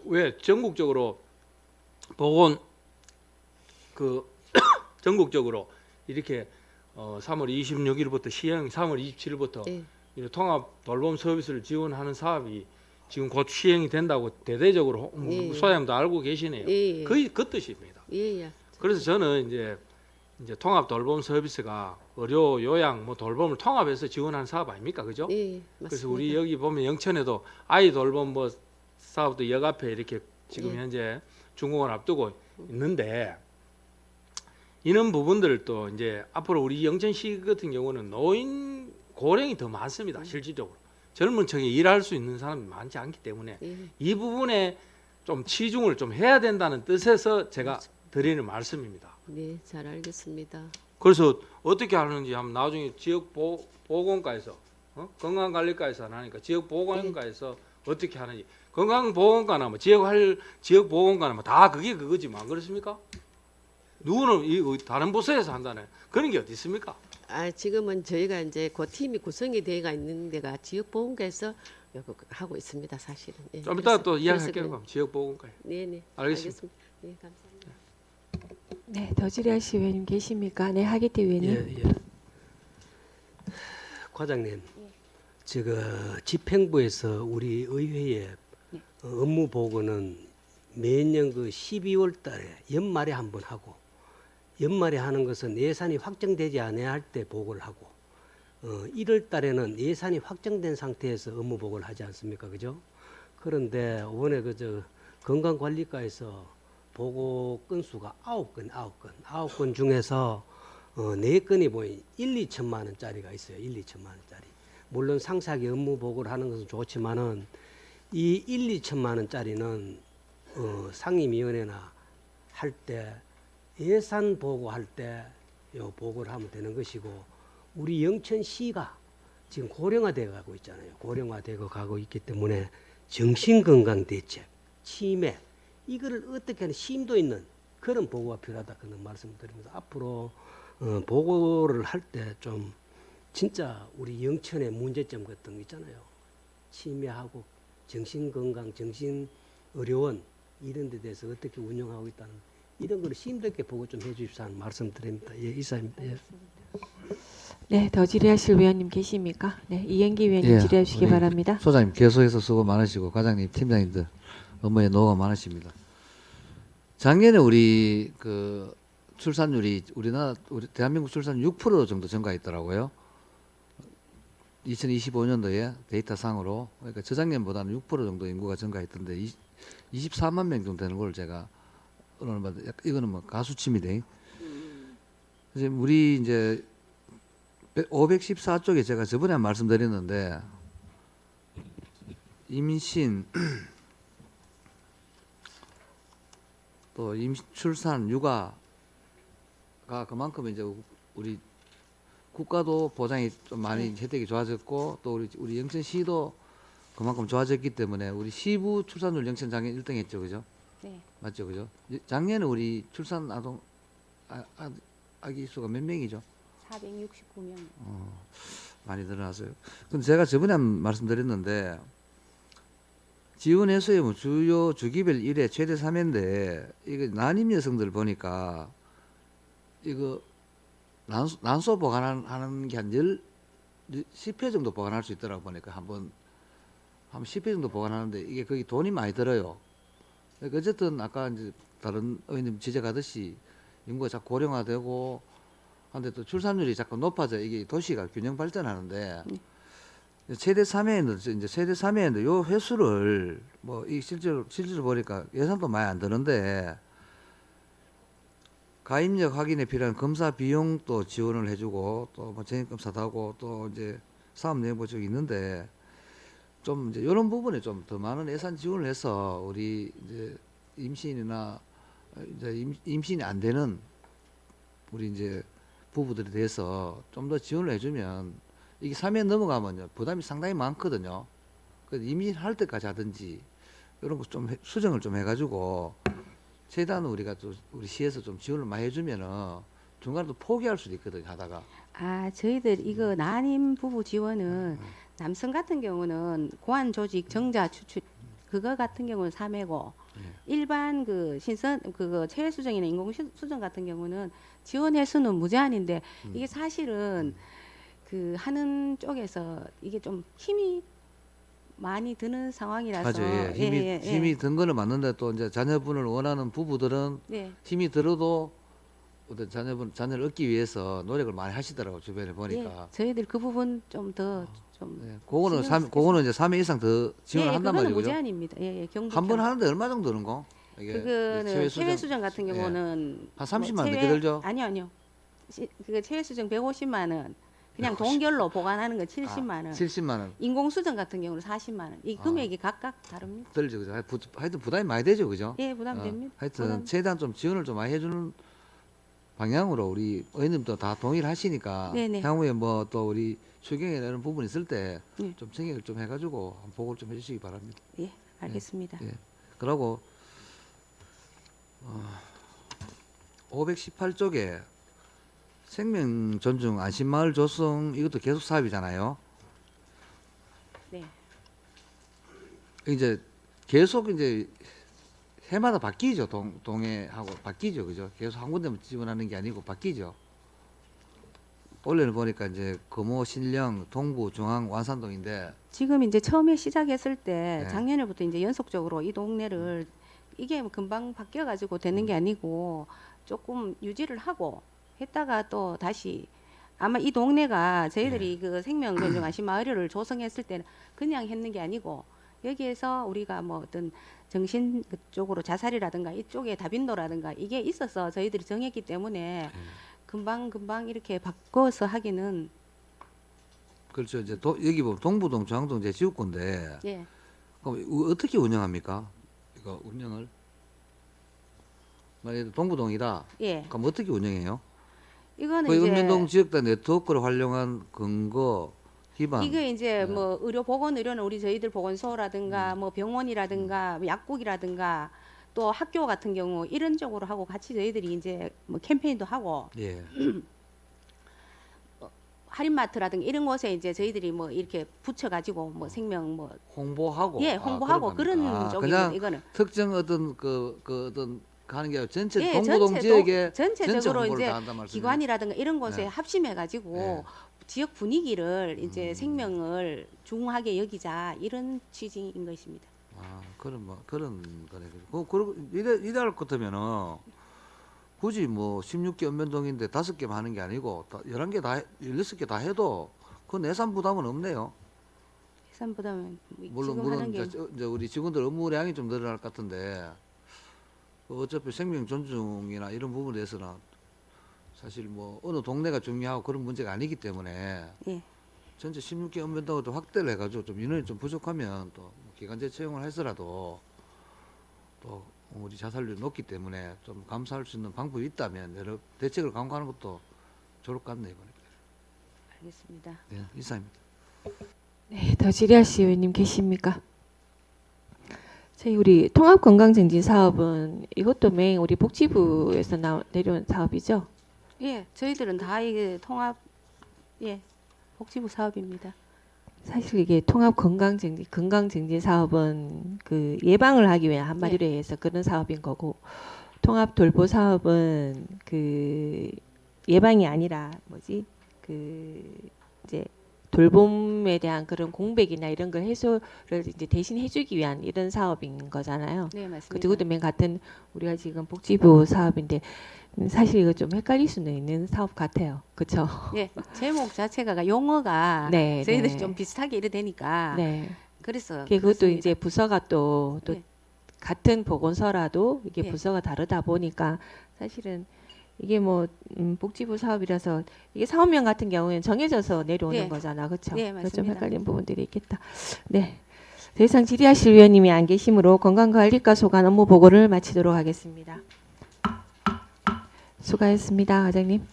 왜 전국적으로 보건 전국적으로 이렇게 3월 26일부터 시행, 3월 27일부터 통합 돌봄 서비스를 지원하는 사업이 지금 곧 시행이 된다고 대대적으로 소장님도 알고 계시네요. 그 뜻입니다. 그래서 저는 이제 통합 돌봄 서비스가 의료, 요양, 뭐 돌봄을 통합해서 지원하는 사업 아닙니까, 그죠? 맞습니다. 그래서 우리 여기 보면 영천에도 아이 돌봄 뭐 사업도 역 앞에 이렇게 지금 현재 준공을 앞두고 있는데 이런 부분들을 또 이제 앞으로 우리 영천시 같은 경우는 노인 고령이 더 많습니다, 실질적으로. 젊은 층에 일할 수 있는 사람이 많지 않기 때문에 이 부분에 좀 치중을 좀 해야 된다는 뜻에서 제가 드리는 말씀입니다. 네, 잘 알겠습니다. 그래서 어떻게 하는지 한번 나중에 지역 보건과에서 건강관리과에서 안 하니까 지역 보건과에서 어떻게 하는지 건강보건과나 뭐 지역 보건과나 뭐 다 그게 그거지만 그렇습니까? 누구는 다른 부서에서 한다네. 그런 게 어디 있습니까? 지금은 저희가 이제 그 팀이 구성이 되어 있는 데가 지역 보건과에서 하고 있습니다, 사실은. 좀 이따 또 이야기할게요. 지역 보건과에. 네, 알겠습니다. 네, 감사합니다. 네, 더지리아 씨 의원님 계십니까? 네, 하기태 의원님. 과장님, 집행부에서 우리 의회에 업무 보고는 매년 그 12월 달에 연말에 한 번 하고 연말에 하는 것은 예산이 확정되지 않아야 할 때 보고를 하고 1월 달에는 예산이 확정된 상태에서 업무 보고를 하지 않습니까? 그죠? 그런데 이번에 건강관리과에서 보고 건수가 9건 중에서 4건이 보니 1, 2천만 원짜리가 있어요. 1, 2천만 원짜리. 물론 상세하게 업무 보고를 하는 것은 좋지만은 이 1, 2천만 원짜리는 상임위원회나 할 때 예산 보고할 때 요 보고를 하면 되는 것이고, 우리 영천시가 지금 고령화되어 가고 있잖아요. 고령화되어 가고 있기 때문에 정신건강 대책, 치매 이거를 어떻게 하는 심도 있는 그런 보고가 필요하다 그런 말씀드립니다. 앞으로 보고를 할 때 좀 진짜 우리 영천의 문제점 같은 거 있잖아요. 치매하고 정신건강, 정신의료원 이런 데 대해서 어떻게 운영하고 있다는 이런 거를 심도있게 보고 좀 해주십사 하는 말씀드립니다. 예, 이사입니다. 예. 네, 더 질의하실 위원님 계십니까? 네, 이행기 위원님 예, 질의해 주시기 우리 바랍니다. 소장님 계속해서 수고 많으시고 과장님, 팀장님들 업무에 노고가 많으십니다. 작년에 우리 그 출산율이 우리 대한민국 출산율 6% 정도 증가했더라고요. 2025년도에 데이터상으로. 그러니까 저작년보다는 6% 정도 인구가 증가했던데 24만 명 정도 되는 걸 제가 오늘 이거는 뭐 가수침이네. 이제 우리 이제 514쪽에 제가 저번에 말씀드렸는데 임신 또 출산 육아가 그만큼 이제 우리 국가도 보장이 좀 많이 혜택이 좋아졌고 또 우리 영천시도 그만큼 좋아졌기 때문에 우리 시부 출산율 영천 작년 1등 했죠. 그죠? 네. 맞죠. 그죠? 작년에 우리 출산 아기 수가 몇 명이죠? 469명. 많이 늘어났어요. 근데 제가 저번에 말씀드렸는데 지원해서의 뭐 주요 주기별 1회 최대 3회인데 이거 난임 여성들 보니까 이거 난소 보관하는 게 한 10회 정도 보관할 수 있더라고 보니까 한 10회 정도 보관하는데 이게 거기 돈이 많이 들어요. 그러니까 어쨌든 아까 이제 다른 의원님 지적하듯이 인구가 자꾸 고령화되고 한데 또 출산율이 자꾸 높아져 이게 도시가 균형 발전하는데 최대 3회인데 이제 최대 3회인데 요 횟수를 뭐 이 실제로 보니까 예산도 많이 안 드는데 가입력 확인에 필요한 검사 비용도 지원을 해주고 또 뭐 전입검사도 하고 또 이제 사업 내용 보직이 있는데 좀 이제 이런 부분에 좀 더 많은 예산 지원을 해서 우리 이제 임신이나 이제 임신이 안 되는 우리 이제 부부들에 대해서 좀 더 지원을 해주면 이게 3회 넘어가면요 부담이 상당히 많거든요. 그래서 임신할 때까지 하든지 이런 거 좀 수정을 좀 해가지고 최대한 우리가 또 우리 시에서 좀 지원을 많이 해주면은 중간에 또 포기할 수도 있거든요 하다가. 저희들 이거 난임 부부 지원은 남성 같은 경우는 고안 조직 정자 추출 그거 같은 경우는 3회고 일반 그 신선 그거 체외 수정이나 인공 수정 같은 경우는 지원 횟수는 무제한인데 이게 사실은 그 하는 쪽에서 이게 좀 힘이 많이 드는 상황이라서 하죠. 예. 힘이 든 거는 맞는데 또 이제 자녀분을 원하는 부부들은 네. 힘이 들어도 어떤 자녀를 얻기 위해서 노력을 많이 하시더라고 주변에 보니까. 저희들 그 부분 좀 더 좀 예, 그거는 신경 그거는 이제 3회 이상 더 지원을 한단 그거는 말이죠. 무제한입니다. 경북 한 번 하는데 얼마 정도 드는 거? 이게 그거는 체외 수정 같은 예. 경우는 한 30만 원 체외- 넘게 들죠? 아니요. 그거 체외 수정 150만 원. 그냥 150. 동결로 보관하는 거 70만 원. 70만 원 인공 수정 같은 경우는 40만 원. 이 금액이 각각 다릅니다. 들죠, 그죠? 하여튼 부담이 많이 되죠, 그죠? 예, 부담됩니다. 하여튼 부담. 최대한 좀 지원을 좀 많이 해주는 방향으로 우리 의원님도 다 동의를 하시니까 네네. 향후에 뭐 또 우리 추경에 이런 부분 있을 때 네. 좀 생각을 좀 해가지고 한번 보고를 좀 해주시기 바랍니다. 예, 알겠습니다. 예. 그러고 518쪽에 생명 존중 안심마을 조성 이것도 계속 사업이잖아요. 네. 이제 계속 이제 해마다 바뀌죠. 동해하고 바뀌죠. 그죠? 계속 한 군데만 지원하는 게 아니고 바뀌죠. 원래는 보니까 이제 금호, 신령, 동부, 중앙, 완산동인데 지금 이제 처음에 시작했을 때 네. 작년에부터 이제 연속적으로 이 동네를 이게 뭐 금방 바뀌어 가지고 되는 게 아니고 조금 유지를 하고 했다가 또 다시 아마 이 동네가 저희들이 그 생명 존중 안심 마을을 조성했을 때는 그냥 했는 게 아니고 여기에서 우리가 뭐 어떤 정신 쪽으로 자살이라든가 이쪽에 다빈도라든가 이게 있어서 저희들이 정했기 때문에 금방 이렇게 바꿔서 하기는 그렇죠. 이제 여기 보면 동부동, 중앙동 제 지역구인데 예. 그럼 어떻게 운영합니까? 이거 운영을 만약에 동부동이다. 예. 그럼 어떻게 운영해요? 이거는 그 이제 읍면동 지역단 네트워크를 활용한 근거 기반. 이게 이제 네. 뭐 의료 보건 의료는 우리 저희들 보건소라든가 뭐 병원이라든가 뭐 약국이라든가 또 학교 같은 경우 이런 쪽으로 하고 같이 저희들이 이제 뭐 캠페인도 하고 예. 할인마트라든가 이런 곳에 이제 저희들이 뭐 이렇게 붙여가지고 뭐 생명 뭐 홍보하고. 예, 홍보하고 그런 쪽입니다. 그냥 이거는 특정 어떤 그 어떤 하는 게 아니라 전체 예, 동부동 지역에 전체적으로 홍보를 이제 다 한단 말씀이에요? 기관이라든가 이런 곳에 네. 합심해가지고 지역 분위기를 이제 생명을 중요하게 여기자 이런 취지인 것입니다. 아, 그런 거네. 그리고 이래 것 같으면은 굳이 뭐 16개 읍면동인데 5개만 하는 게 아니고 11개 다 16개 다 해도 그 예산 부담은 없네요. 예산 부담은 물론 지금 하는 게 이제 우리 직원들 업무량이 좀 늘어날 것 같은데 어차피 생명 존중이나 이런 부분에 대해서는 사실 뭐 어느 동네가 중요하고 그런 문제가 아니기 때문에 예. 전체 16개 읍면동을 또 확대를 해가지고 좀 인원이 좀 부족하면 또 기간제 채용을 해서라도 또 우리 자살률이 높기 때문에 좀 감수할 수 있는 방법이 있다면 여러 대책을 강구하는 것도 좋을 것 같네요. 알겠습니다. 네, 이상입니다. 네, 더 질의하실 의원님 계십니까? 저희 우리 통합건강증진 사업은 이것도 매일 우리 복지부에서 내려온 사업이죠? 예, 저희들은 다 이게 통합 예 복지부 사업입니다. 사실 이게 건강증진 사업은 그 예방을 하기 위한 한마디로 해서 그런 사업인 거고, 통합 돌보 사업은 그 예방이 아니라 그 이제 돌봄에 대한 그런 공백이나 이런 걸 해소를 이제 대신 해주기 위한 이런 사업인 거잖아요. 네, 맞습니다. 그것도 맨 같은 우리가 지금 복지부 사업인데 사실 이거 좀 헷갈릴 수는 있는 사업 같아요. 그렇죠? 예, 제목 자체가 용어가 네, 저희들이 네. 좀 비슷하게 이래 되니까 네. 그래서 그것도 그렇습니다. 이제 부서가 또 네. 같은 보건소라도 이게 예. 부서가 다르다 보니까 사실은 이게 뭐 복지부 사업이라서 이게 사업명 같은 경우에는 정해져서 내려오는 네. 거잖아, 그렇죠? 네, 좀 맞습니다. 헷갈리는 부분들이 있겠다. 네, 더 이상 질의하실 위원님이 안 계시므로 건강관리과 소관 업무 보고를 마치도록 하겠습니다. 수고하셨습니다, 과장님.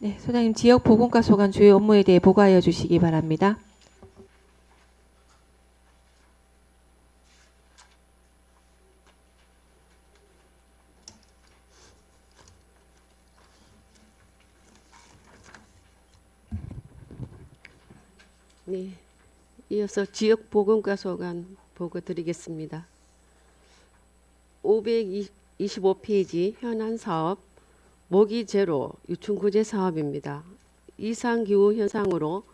네, 소장님 지역 보건과 소관 주요 업무에 대해 보고하여 주시기 바랍니다. 네, 이어서 지역 보건과 소관 보고 드리겠습니다. 525페이지 현안 사업 모기 제로 유충구제 사업입니다. 이상 기후 현상으로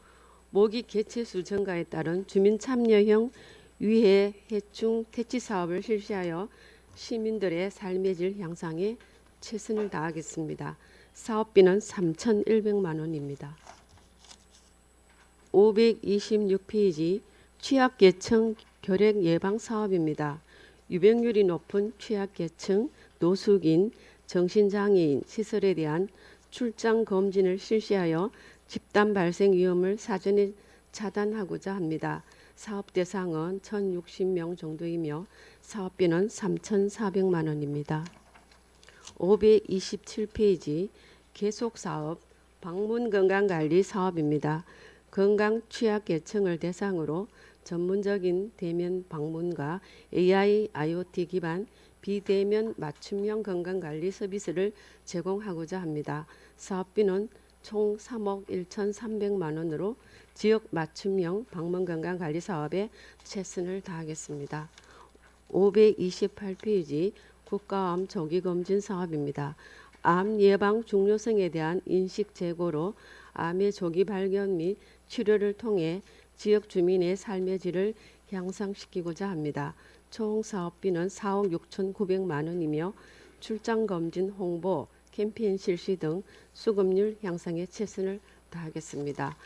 모기 개체수 증가에 따른 주민 참여형 위해 해충 퇴치 사업을 실시하여 시민들의 삶의 질 향상에 최선을 다하겠습니다. 사업비는 3,100만 원입니다. 526페이지 취약계층 결핵 예방 사업입니다. 유병률이 높은 취약계층, 노숙인, 정신장애인 시설에 대한 출장 검진을 실시하여 집단 발생 위험을 사전에 차단하고자 합니다. 사업 대상은 1,060명 정도이며 사업비는 3,400만 원입니다. 527페이지 계속사업 방문건강관리 사업입니다. 건강 취약계층을 대상으로 전문적인 대면 방문과 AI, IoT 기반 비대면 맞춤형 건강관리 서비스를 제공하고자 합니다. 사업비는 총 3억 1,300만 원으로 지역 맞춤형 방문건강관리 사업에 최선을 다하겠습니다. 528페이지 국가암 조기검진 사업입니다. 암 예방 중요성에 대한 인식 제고로 암의 조기 발견 및 치료를 통해 지역 주민의 삶의 질을 향상시키고자 합니다. 총 사업비는 4억 6,900만 원이며 출장 검진 홍보, 캠페인 실시 등 수급률 향상에 최선을 다하겠습니다.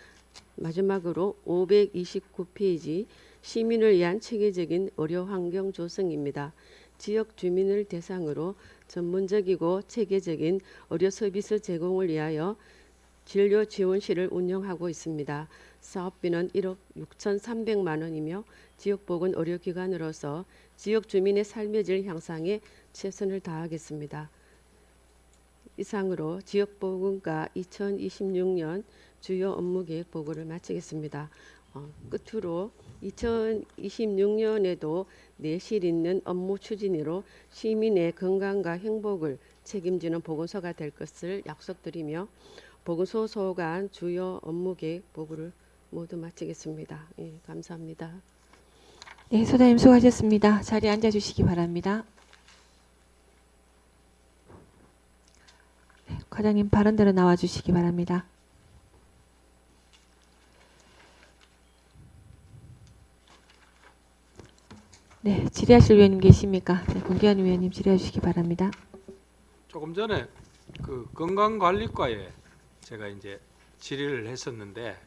마지막으로 529페이지 시민을 위한 체계적인 의료 환경 조성입니다. 지역 주민을 대상으로 전문적이고 체계적인 의료 서비스 제공을 위하여 진료 지원실을 운영하고 있습니다. 사업비는 1억 6,300만 원이며 지역보건 의료기관으로서 지역 주민의 삶의 질 향상에 최선을 다하겠습니다. 이상으로 지역보건과 2026년 주요 업무계획 보고를 마치겠습니다. 끝으로 2026년에도 내실 있는 업무 추진으로 시민의 건강과 행복을 책임지는 보건소가 될 것을 약속드리며 보건소 소관 주요 업무계획 보고를 모두 마치겠습니다. 예, 감사합니다. 네, 소장님 수고하셨습니다. 자리에 앉아주시기 바랍니다. 네, 과장님 발언대로 나와주시기 바랍니다. 네, 질의하실 위원님 계십니까? 네, 권기환 위원님 질의해 주시기 바랍니다. 조금 전에 그 건강관리과에 제가 이제 질의를 했었는데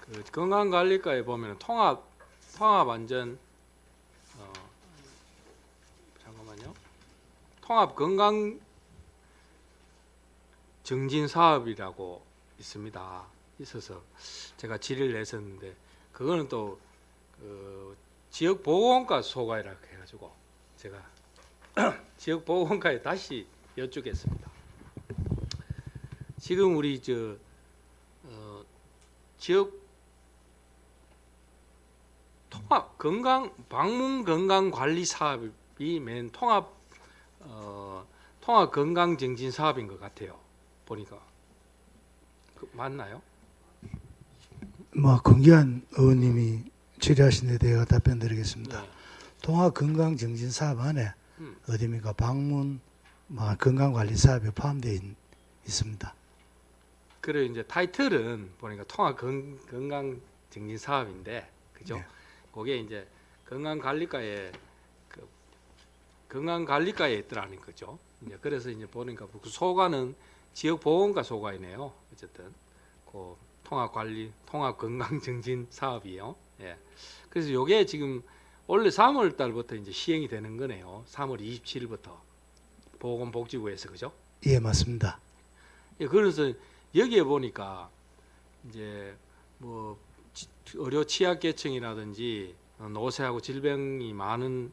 그 건강관리과에 보면 통합 안전 잠깐만요. 통합 건강 증진 사업이라고 있어서 제가 질의를 했었는데 그거는 또 지역 보건과 소관이라고 해가지고 제가 지역 보건과에 다시 여쭙겠습니다. 지금 우리 지역 통합 방문 건강 관리 사업이 맨 통합 건강 증진 사업인 것 같아요. 보니까 맞나요? 뭐 권기환 의원님이 질의하신 데 대해 답변드리겠습니다. 네. 통합 건강 증진 사업 안에 어디입니까? 방문 건강관리 사업에 포함되어 있습니다. 그래 이제 타이틀은 보니까 통합 건강 증진 사업인데 그죠? 네. 그게 이제 건강관리과에 건강관리과에 있더라는 거죠. 이제 그래서 이제 보니까 그 소관은 지역보건과 소관이네요. 어쨌든 그 통합 건강 증진 사업이요. 예. 그래서 요게 지금 원래 3월 달부터 이제 시행이 되는 거네요. 3월 27일부터 보건복지부에서 그죠? 예, 맞습니다. 예, 그래서 여기에 보니까 이제 뭐 의료 취약계층이라든지 노쇠하고 질병이 많은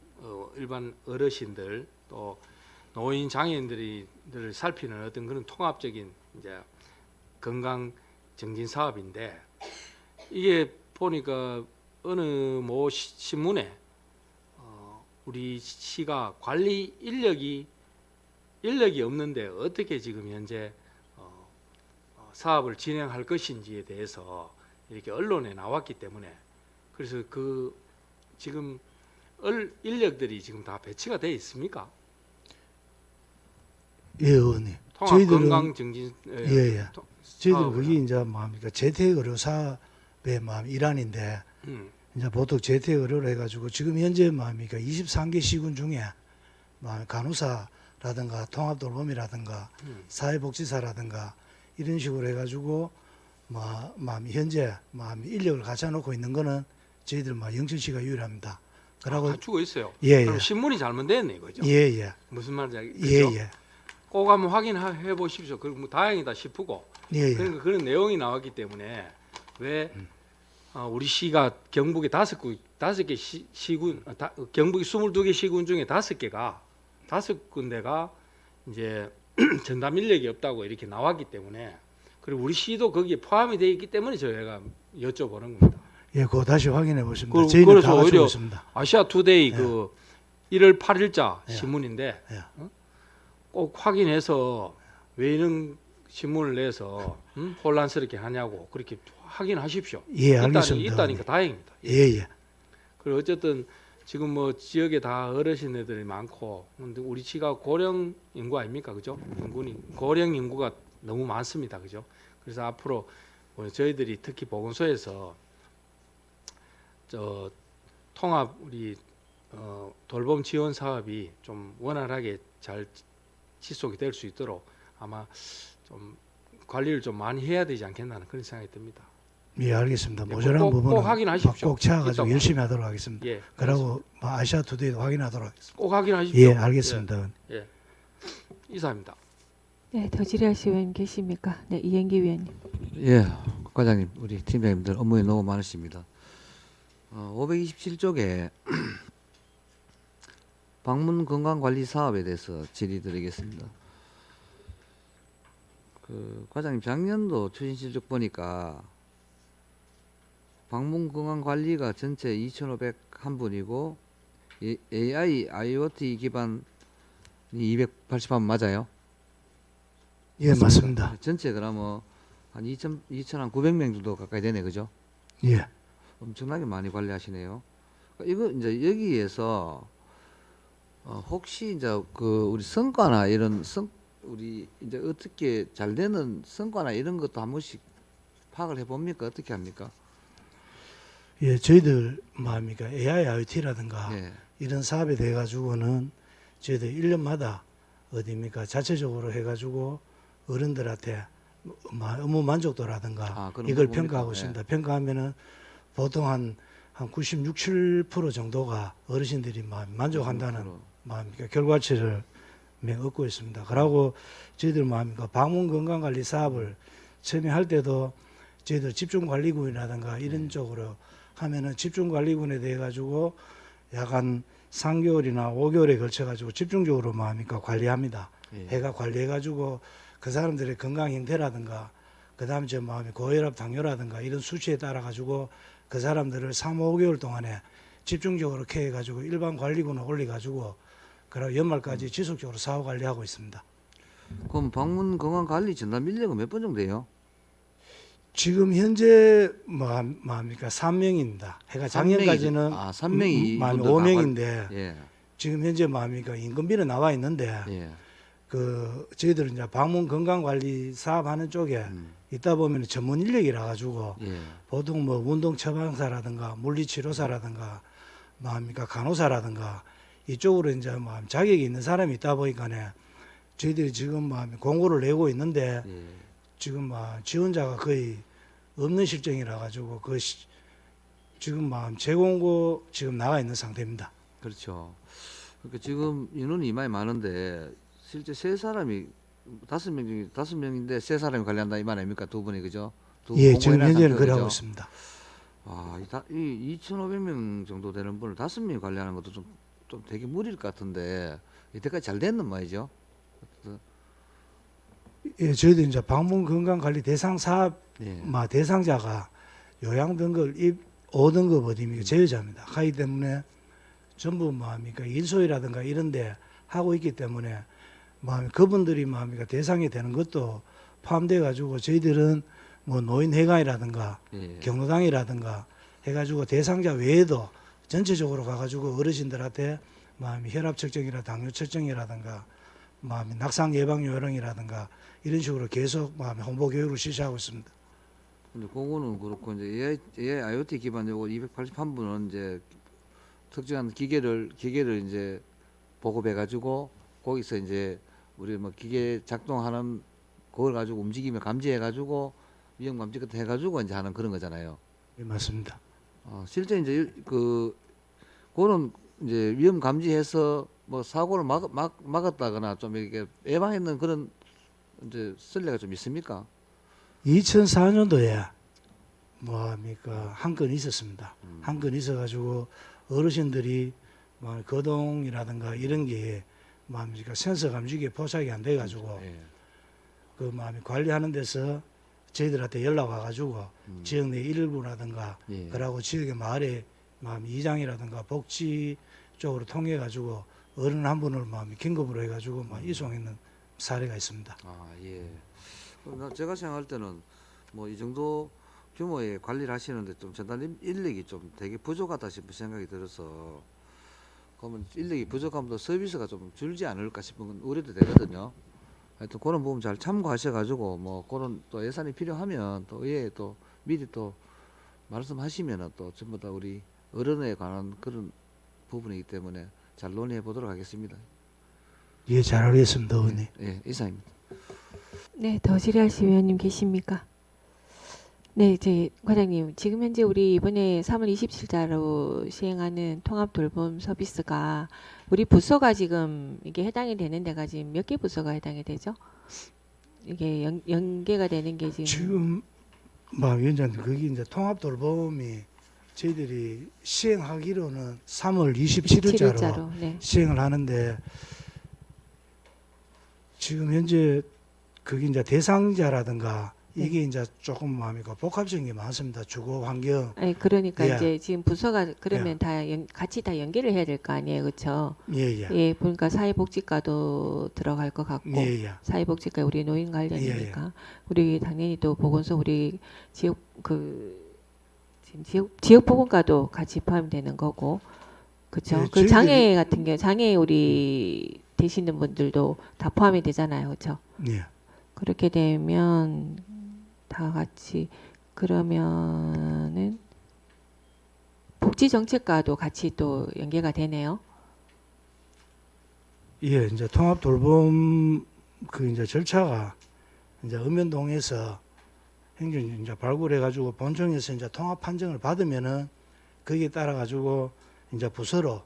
일반 어르신들 또 노인 장애인들을 살피는 어떤 그런 통합적인 이제 건강 증진 사업인데 이게 보니까 어느 뭐 신문에 우리 시가 관리 인력이 없는데 어떻게 지금 현재 사업을 진행할 것인지에 대해서 이렇게 언론에 나왔기 때문에 그래서 그 지금 인력들이 지금 다 배치가 돼 있습니까? 예, 의원님. 통합 저희들은- 건강 증진 예. 저희들 사업을 그게 이제 뭡니까? 재택 의료 사업의 일환인데 이제 보통 재택 의료를 해가지고 지금 현재 뭡니까? 23개 시군 중에 간호사라든가 통합돌봄이라든가 사회복지사라든가 이런 식으로 해가지고 현재 인력을 갖춰놓고 있는 거는 저희들 영천시가 유일합니다. 그러고 갖추고 있어요. 예, 그럼 예. 신문이 잘못됐네 이거죠. 예. 무슨 말인지 알겠죠? 예. 꼭 한번 확인해 보십시오. 그리고 뭐 다행이다 싶고 예. 그러니까 그런 내용이 나왔기 때문에 왜 우리 시가 경북의 다섯 개 시군 경북의 22개 시군 중에 5개가 5군데가 이제 전담 인력이 없다고 이렇게 나왔기 때문에 그리고 우리 시도 거기에 포함이 되어 있기 때문에 저희가 여쭤보는 겁니다. 예, 그거 다시 확인해 보십니다. 그- 저희는 그래서 다 가지고 오히려 있습니다. 아시아 투데이 예. 그 1월 8일자 예. 신문인데 예. 꼭 확인해서 왜 이런 신문을 내서 혼란스럽게 하냐고 그렇게 확인하십시오. 예, 알겠습니다. 있다니까 다행입니다. 예, 예. 그리고 어쨌든 지금 뭐 지역에 다 어르신들이 많고 근데 우리 지가 고령 인구 아닙니까, 그죠? 고령 인구가 너무 많습니다, 그죠? 그래서 앞으로 뭐 저희들이 특히 보건소에서 저 통합 우리 돌봄 지원 사업이 좀 원활하게 잘 지속이 될 수 있도록 아마 좀 관리를 좀 많이 해야 되지 않겠나는 그런 생각이 듭니다. 예, 알겠습니다. 예, 모자란 꼭 부분은 확인하십시오. 꼭 찾아가지고 있다고 열심히 하도록 하겠습니다. 예, 그러고 뭐 아시아 투데이도 확인하도록 하겠습니다. 꼭 확인하십시오. 예, 알겠습니다. 예. 이사입니다. 네, 더 질의하실 의원 계십니까? 네, 이행기 위원님. 예, 과장님, 우리 팀장님들 업무에 너무 많으십니다. 527쪽에 방문 건강 관리 사업에 대해서 질의드리겠습니다. 그 과장님 작년도 추진 실적 보니까 방문 건강 관리가 전체 2,501분이고 AI, IoT 기반이 280분 맞아요? 예, 맞습니다. 전체 그러면 한 2,900명 정도 가까이 되네, 그죠? 예. 엄청나게 많이 관리하시네요. 이거 이제 여기에서 혹시 이제 그 우리 성과나 이런 우리 이제 어떻게 잘 되는 성과나 이런 것도 한 번씩 파악을 해봅니까? 어떻게 합니까? 예, 저희들 뭐합니까? AI, IoT라든가 예. 이런 사업에 대해 가지고는 저희들 1년마다 어디입니까? 자체적으로 해가지고 어른들한테 업무 만족도라든가 그런 이걸 거 봅니까? 평가하고 예. 있습니다. 평가하면은 보통 한 96, 7% 정도가 어르신들이 만족한다는 뭐합니까? 결과치를 얻고 있습니다. 그러고 저희들 뭐합니까? 방문 건강관리 사업을 처음에 할 때도 저희들 집중관리군이라든가 이런 쪽으로 하면은 집중관리군에 대해 가지고 약 한 3개월이나 5개월에 걸쳐 가지고 집중적으로 뭐합니까? 관리합니다. 예. 해가 관리해 가지고 그 사람들의 건강 형태라든가 그다음에 저 마음이 고혈압, 당뇨라든가 이런 수치에 따라 가지고 그 사람들을 3, 5개월 동안에 집중적으로 케어해 가지고 일반 관리군을 올려 가지고 그리고 연말까지 지속적으로 사후 관리하고 있습니다. 그럼 방문 건강 관리 전담 인력은 몇 번 정도 돼요? 지금 현재 뭐합니까? 3명입니다. 해가 작년까지는 3명이 5명인데 예. 지금 현재 뭐합니까? 인건비는 나와 있는데 예. 그 저희들은 이제 방문 건강 관리 사업하는 쪽에 있다 보면 전문 인력이라 가지고 예. 보통 뭐 운동 처방사라든가 물리치료사라든가 뭐합니까? 간호사라든가 이쪽으로 이제 뭐 자격이 있는 사람이 있다 보니까네 저희들이 지금 뭐 공고를 내고 있는데 예. 지금 지원자가 거의 없는 실정이라 가지고 지금 재공고 지금 나가 있는 상태입니다. 그렇죠. 그러니까 지금 인원이 이마에 많은데 실제 세 사람이 5명 중에 5명인데 세 사람이 관리한다 이 말 아닙니까? 두 분이 그죠? 예, 지금 공무원이라는 현재는 상태가, 그래 하고 그죠? 있습니다. 이 2,500명 정도 되는 분을 5명이 관리하는 것도 좀 되게 무리일 것 같은데 이때까지 잘 됐는 말이죠. 예, 저희도 이제 방문 건강 관리 대상 사업 예. 대상자가 요양 등급 5등급 어디입니까? 제외자입니다. 하기 때문에 전부 뭐합니까? 인소이라든가 이런데 하고 있기 때문에 그분들이 대상이 되는 것도 포함돼 가지고 저희들은 뭐 노인회관이라든가 예. 경로당이라든가 해가지고 대상자 외에도 전체적으로 가가지고 어르신들한테 혈압 측정이라 당뇨 측정이라든가 낙상 예방 요령이라든가 이런 식으로 계속 홍보 교육을 실시하고 있습니다. 근데 그거는 그렇고 이제 AI IoT 기반이고 281분은 이제 특정한 기계를 이제 보급해 가지고 거기서 이제 우리 뭐 기계 작동하는 그걸 가지고 움직임을 감지해 가지고 위험 감지 같은 해 가지고 이제 하는 그런 거잖아요. 네, 맞습니다. 실제 이제 그거는 이제 위험 감지해서 뭐 사고를 막았다거나 좀 이렇게 예방했는 그런 이제 선례가 좀 있습니까? 2004년도에 한 건 있었습니다. 한 건 있어가지고 어르신들이 거동이라든가 이런 게 센서 감지기에 포착이 안 돼가지고 예. 그 관리하는 데서 저희들한테 연락 와가지고 지역 내 일부라든가 예. 그러고 지역의 마을의 이장이라든가 복지 쪽으로 통해 가지고 어른 한 분을 긴급으로 해가지고 이송했는 사례가 있습니다. 아, 예. 제가 생각할 때는 뭐 이 정도 규모의 관리를 하시는데 좀 전담 인력이 좀 되게 부족하다 싶은 생각이 들어서 그러면 인력이 부족하면 서비스가 좀 줄지 않을까 싶은 건 우려도 되거든요. 하여튼 그런 부분 잘 참고하셔가지고 뭐 그런 또 예산이 필요하면 또 의회에 또 미리 또 말씀하시면은 또 전부 다 우리 어른에 관한 그런 부분이기 때문에 잘 논의해 보도록 하겠습니다. 예, 잘 알겠습니다, 의원님. 예, 이상입니다. 네, 더 질의하실 위원님 계십니까? 네, 이제 과장님, 지금 현재 우리 이번에 3월 27일자로 시행하는 통합 돌봄 서비스가 우리 부서가 지금 이게 해당이 되는 데가 지금 몇 개 부서가 해당이 되죠? 이게 연계가 되는 게 지금 위원장님, 거기 이제 통합 돌봄이 저희들이 시행하기로는 3월 27일자로 27일자로 네. 시행을 하는데 지금 현재 그게 이제 대상자라든가 이게 이제 조금 복합적인 게 많습니다. 주거 환경. 아니 그러니까 예. 이제 지금 부서가 그러면 같이 다 연계를 해야 될 거 아니에요, 그렇죠? 예예. 예, 보니까 사회복지과도 들어갈 것 같고 예예. 사회복지과 우리 노인 관련이니까 우리 당연히 또 보건소 우리 지역 지금 지역 보건과도 같이 포함되는 거고 그렇죠? 예, 그 저희들이- 장애 같은 게 장애 우리 되시는 분들도 다 포함이 되잖아요, 그렇죠? 예. 그렇게 되면 다 같이 그러면은 복지정책과도 같이 또 연계가 되네요. 예, 이제 통합 돌봄 그 이제 절차가 이제 읍면동에서 행정이 이제 발굴해 가지고 본청에서 이제 통합 판정을 받으면은 거기에 따라 가지고 이제 부서로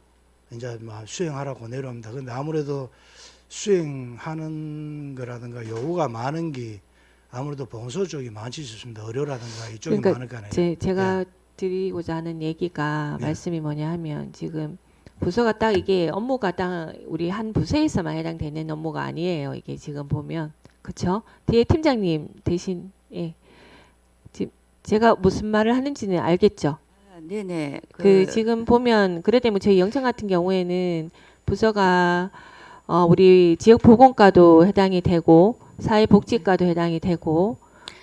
이제 수행하라고 내려옵니다. 근데 아무래도 수행하는 거라든가 요구가 많은 게 아무래도 보건소 쪽이 많지 싶습니다. 의료라든가 이쪽이 그러니까 많으니까요. 제가 드리고자 하는 얘기가 네. 말씀이 뭐냐 하면 지금 부서가 딱 이게 업무가 딱 우리 한 부서에서만 해당되는 업무가 아니에요. 이게 지금 보면 그렇죠? 뒤에 팀장님 대신 예. 지금 제가 무슨 말을 하는지는 알겠죠? 네네. 그 지금 보면 그래 되면 저희 영천 같은 경우에는 부서가 우리 지역 보건과도 해당이 되고 사회복지과도 해당이 되고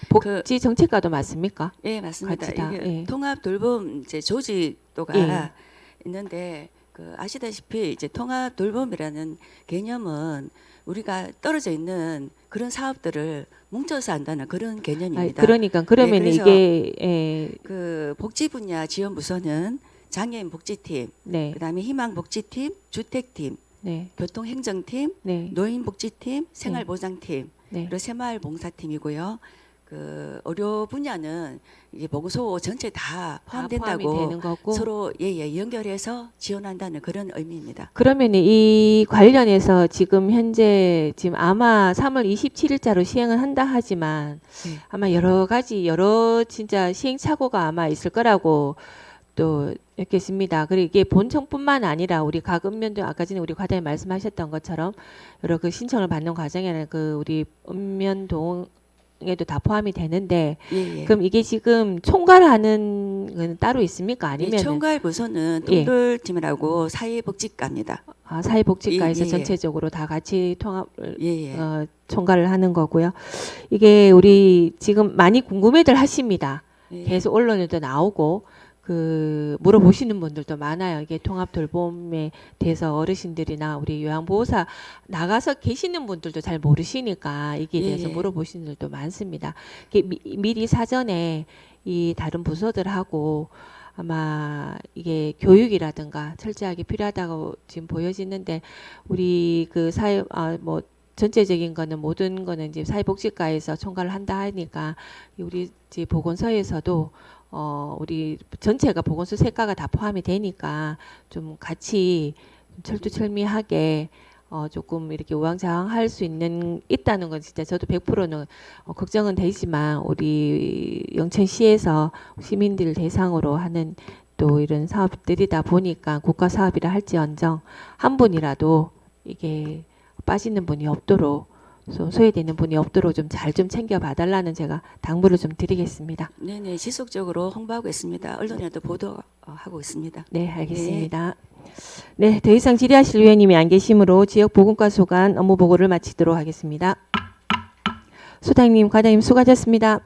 복지 정책과도 맞습니까? 예, 맞습니다. 같이 다, 이게 예. 통합 돌봄 이제 조직도가 예. 있는데 그 아시다시피 이제 통합 돌봄이라는 개념은 우리가 떨어져 있는 그런 사업들을 뭉쳐서 한다는 그런 개념입니다. 그러니까 그러면 그래서 이게 예, 그 복지 분야 지원 부서는 장애인 복지팀, 네, 그다음에 희망 복지팀, 주택팀, 네, 교통행정팀, 네, 노인 복지팀, 생활보장팀, 네. 그리고 새마을봉사팀이고요. 그 의료 분야는 이게 보건소 전체 다 다 포함이 포함된다고 되는 거고. 서로 연결해서 지원한다는 그런 의미입니다. 그러면 이 관련해서 지금 현재 지금 아마 3월 27일자로 시행을 한다 하지만 네. 아마 여러 진짜 시행착오가 아마 있을 거라고 또 읽겠습니다. 그리고 이게 본청뿐만 아니라 우리 각 읍면도 아까 전에 우리 과장님 말씀하셨던 것처럼 여러 그 신청을 받는 과정에는 그 우리 읍면동 에도 다 포함이 되는데 예. 그럼 이게 지금 총괄하는 건 따로 있습니까? 아니면 총괄 부서는 예. 동돌팀이라고 사회복지과입니다. 사회복지과에서 예, 예. 전체적으로 다 같이 통합을 예. 총괄을 하는 거고요. 이게 우리 지금 많이 궁금해들 하십니다. 예. 계속 언론에도 나오고 그 물어보시는 분들도 많아요. 이게 통합 돌봄에 대해서 어르신들이나 우리 요양보호사 나가서 계시는 분들도 잘 모르시니까 이게 예, 대해서 예. 물어보시는 분들도 많습니다. 이게 미리 사전에 이 다른 부서들하고 아마 이게 교육이라든가 철저하게 필요하다고 지금 보여지는데 우리 그 사회 뭐 전체적인 거는 모든 거는 이제 사회복지과에서 총괄을 한다 하니까 우리 이제 보건소에서도 우리 전체가 보건소 세과가 다 포함이 되니까 좀 같이 철두철미하게 조금 이렇게 우왕좌왕할 수 있다는 건 진짜 저도 100%는 걱정은 되지만 우리 영천시에서 시민들 대상으로 하는 또 이런 사업들이다 보니까 국가 사업이라 할지언정 한 분이라도 이게 빠지는 분이 없도록 소외되는 분이 없도록 좀 잘 좀 챙겨봐 달라는 제가 당부를 좀 드리겠습니다. 네네, 지속적으로 홍보하고 있습니다. 언론에도 보도하고 있습니다. 네, 알겠습니다. 네, 더 이상 질의하실 위원님이 안 계시므로 지역 보건과 소관 업무 보고를 마치도록 하겠습니다. 소장님, 과장님 수고하셨습니다.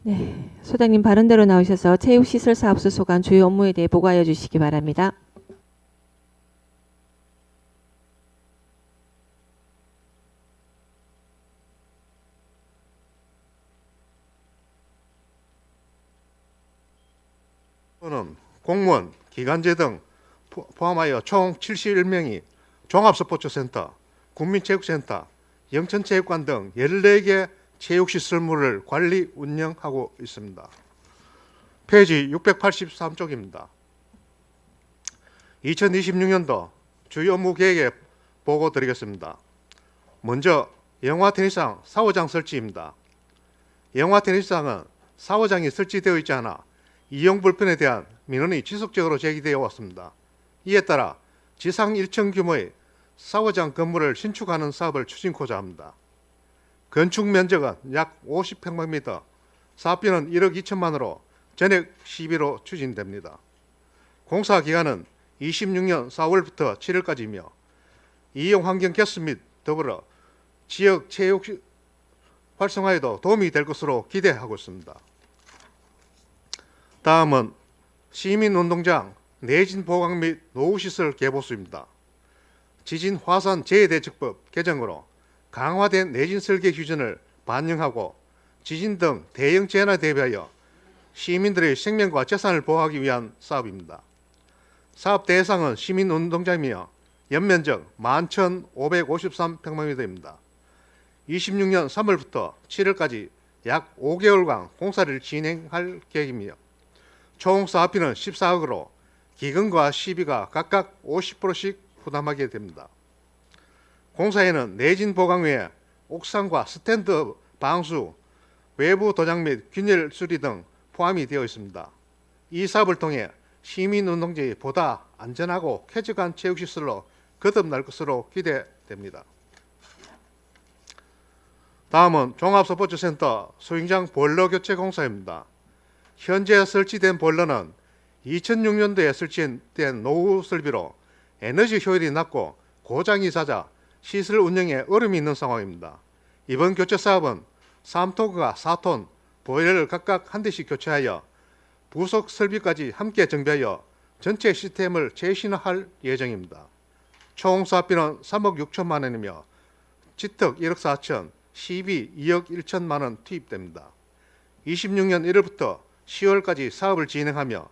네, 소장님 바른대로 나오셔서 체육시설사업소 소관 주요 업무에 대해 보고하여 주시기 바랍니다. 또는 공무원, 기관제 등 포함하여 총 71명이 종합스포츠센터, 국민체육센터, 영천체육관 등 14개 체육시설물을 관리, 운영하고 있습니다. 페이지 683쪽입니다. 2026년도 주요 업무 계획에 보고 드리겠습니다. 먼저 영화 테니스장 샤워장 설치입니다. 영화 테니스장은 샤워장이 설치되어 있지 않아 이용 불편에 대한 민원이 지속적으로 제기되어 왔습니다. 이에 따라 지상 1층 규모의 샤워장 건물을 신축하는 사업을 추진코자 합니다. 건축 면적은 약 50평방미터, 사업비는 1억 2천만 원으로 전액 시비로 추진됩니다. 공사 기간은 26년 4월부터 7월까지이며 이용 환경 개선 및 더불어 지역 체육 활성화에도 도움이 될 것으로 기대하고 있습니다. 다음은 시민운동장 내진 보강 및 노후시설 개보수입니다. 지진 화산 재해대책법 개정으로 강화된 내진 설계 규정을 반영하고 지진 등 대형 재난에 대비하여 시민들의 생명과 재산을 보호하기 위한 사업입니다. 사업 대상은 시민운동장이며 연면적 11,553평방미터입니다. 26년 3월부터 7월까지 약 5개월간 공사를 진행할 계획이며 총 사업비는 14억으로 기금과 시비가 각각 50%씩 부담하게 됩니다. 공사에는 내진 보강 외에 옥상과 스탠드 방수, 외부 도장 및 균열 수리 등 포함이 되어 있습니다. 이 사업을 통해 시민운동장이 보다 안전하고 쾌적한 체육시설로 거듭날 것으로 기대됩니다. 다음은 종합스포츠센터 수영장 보일러 교체 공사입니다. 현재 설치된 보일러는 2006년도에 설치된 노후 설비로 에너지 효율이 낮고 고장이 잦아 시설 운영에 어려움이 있는 상황입니다. 이번 교체 사업은 3톤과 4톤 보일러를 각각 한 대씩 교체하여 부속 설비까지 함께 정비하여 전체 시스템을 재신화할 예정입니다. 총 사업비는 3억 6천만 원이며 지특 1억 4천, 시비 2억 1천만 원 투입됩니다. 26년 1월부터 10월까지 사업을 진행하며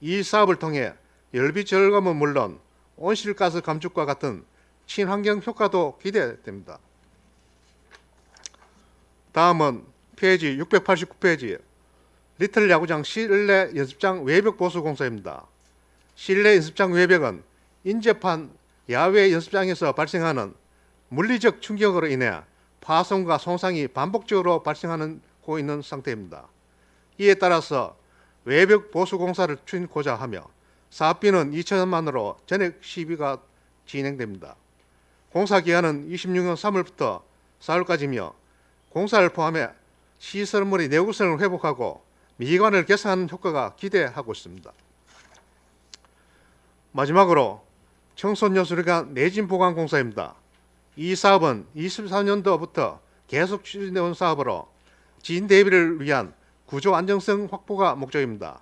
이 사업을 통해 열비 절감은 물론 온실가스 감축과 같은 친환경 효과도 기대됩니다. 다음은 페이지 689페이지 리틀 야구장 실내 연습장 외벽 보수 공사입니다. 실내 연습장 외벽은 인접한 야외 연습장에서 발생하는 물리적 충격으로 인해 파손과 손상이 반복적으로 발생하고 있는 상태입니다. 이에 따라서 외벽 보수 공사를 추진코자 하며 사업비는 2천만 원으로 전액 시비가 진행됩니다. 공사 기간은 26년 3월부터 4월까지며 공사를 포함해 시설물의 내구성을 회복하고 미관을 개선하는 효과가 기대하고 있습니다. 마지막으로 청소년수리관 내진 보강 공사입니다. 이 사업은 24년도부터 계속 추진되어 온 사업으로 지진 대비를 위한 구조 안정성 확보가 목적입니다.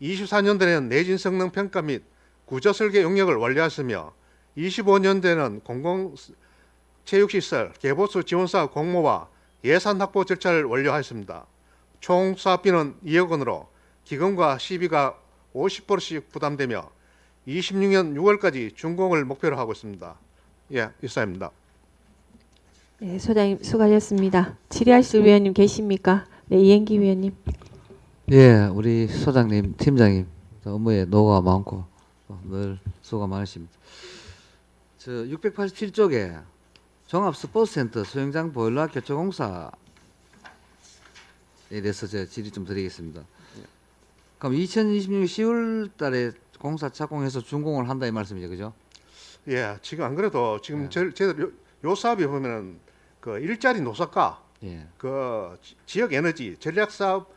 24년도에는 내진 성능 평가 및 구조 설계 용역을 완료했으며 25년도에는 공공체육시설 개보수 지원사업 공모와 예산 확보 절차를 완료하였습니다. 총 사업비는 2억 원으로 기금과 시비가 50%씩 부담되며 26년 6월까지 준공을 목표로 하고 있습니다. 예, 이사입니다. 네, 소장님 수고하셨습니다. 질의하실 위원님 계십니까? 네, 이행기 위원님. 예, 우리 소장님, 팀장님 업무에 노고가 많고 늘 수고가 많으십니다. 저 687쪽에 종합 스포츠센터 수영장 보일러 교체공사에 대해서 제가 질의 좀 드리겠습니다. 그럼 2026년 10월 달에 공사 착공해서 준공을 한다 이 말씀이죠, 그죠? 예, 지금 안 그래도 지금 예. 저희들 요 사업이 보면은 그 일자리 노사과, 예. 그 지역 에너지 전략 사업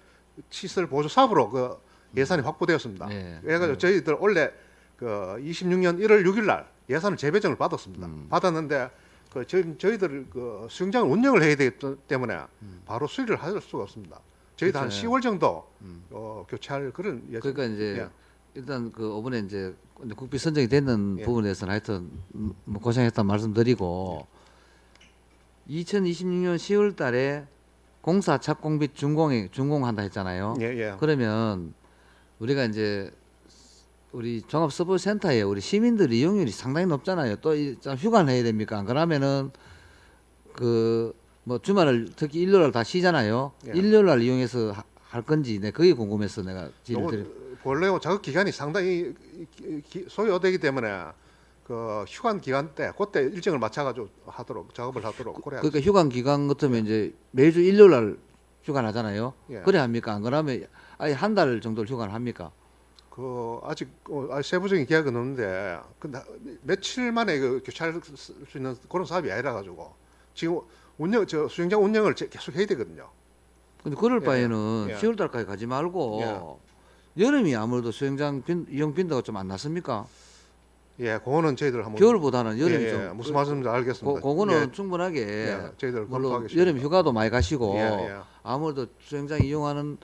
시설 보조 사업으로 그 예산이 확보되었습니다. 예. 그래가지고 저희들 원래 그 26년 1월 6일 날 예산을 재배정을 받았습니다. 받았는데 그 저희들 그 수영장을 운영을 해야 되기 때문에 바로 수리를 할 수가 없습니다. 저희도 한 그렇죠. 10월 정도 교체할 그런 예정. 그러니까 이제 예. 일단 그 이번에 이제 국비 선정이 되는 예. 부분에 대해서는 하여튼 뭐 고생했다는 말씀드리고 2026년 10월 달에 공사 착공 및 준공한다 했잖아요. 예, 예. 그러면 우리가 이제 우리 종합 서비스 센터에 우리 시민들 이용률이 상당히 높잖아요. 또 휴가는 해야 됩니까? 안 그러면은 그 뭐 주말을 특히 일요일 다 쉬잖아요. 예. 일요일 날 이용해서 할 건지 그게 궁금해서 내가 질의를 드려. 본래 작업 기간이 상당히 소요되기 때문에 그 휴관 기간 때 그때 일정을 맞춰가지고 작업을 하도록 그래야. 그러니까 휴관 기간 같으면 이제 매주 일요일 날 휴관을 하잖아요. 예. 그래 합니까? 안 그러면 아예 한 달 정도를 휴관을 합니까? 그 아직 세부적인 계약은 없는데 근데 며칠 만에 그 교체할 수 있는 그런 사업이 아니라 가지고 지금 수영장 운영을 계속 해야 되거든요. 근데 그럴 예, 바에는 예. 10월 달까지 가지 말고 여름이 아무래도 수영장 이용 빈도가 좀 안 낮습니까? 예, 그거는 저희들 한번 겨울보다는 여름이 예, 좀 무슨 말씀인지 알겠습니다. 그거는 예, 충분하게 예, 저희들 물론 검토하겠습니다. 여름 휴가도 많이 가시고 예, 예. 아무래도 수영장 이용하는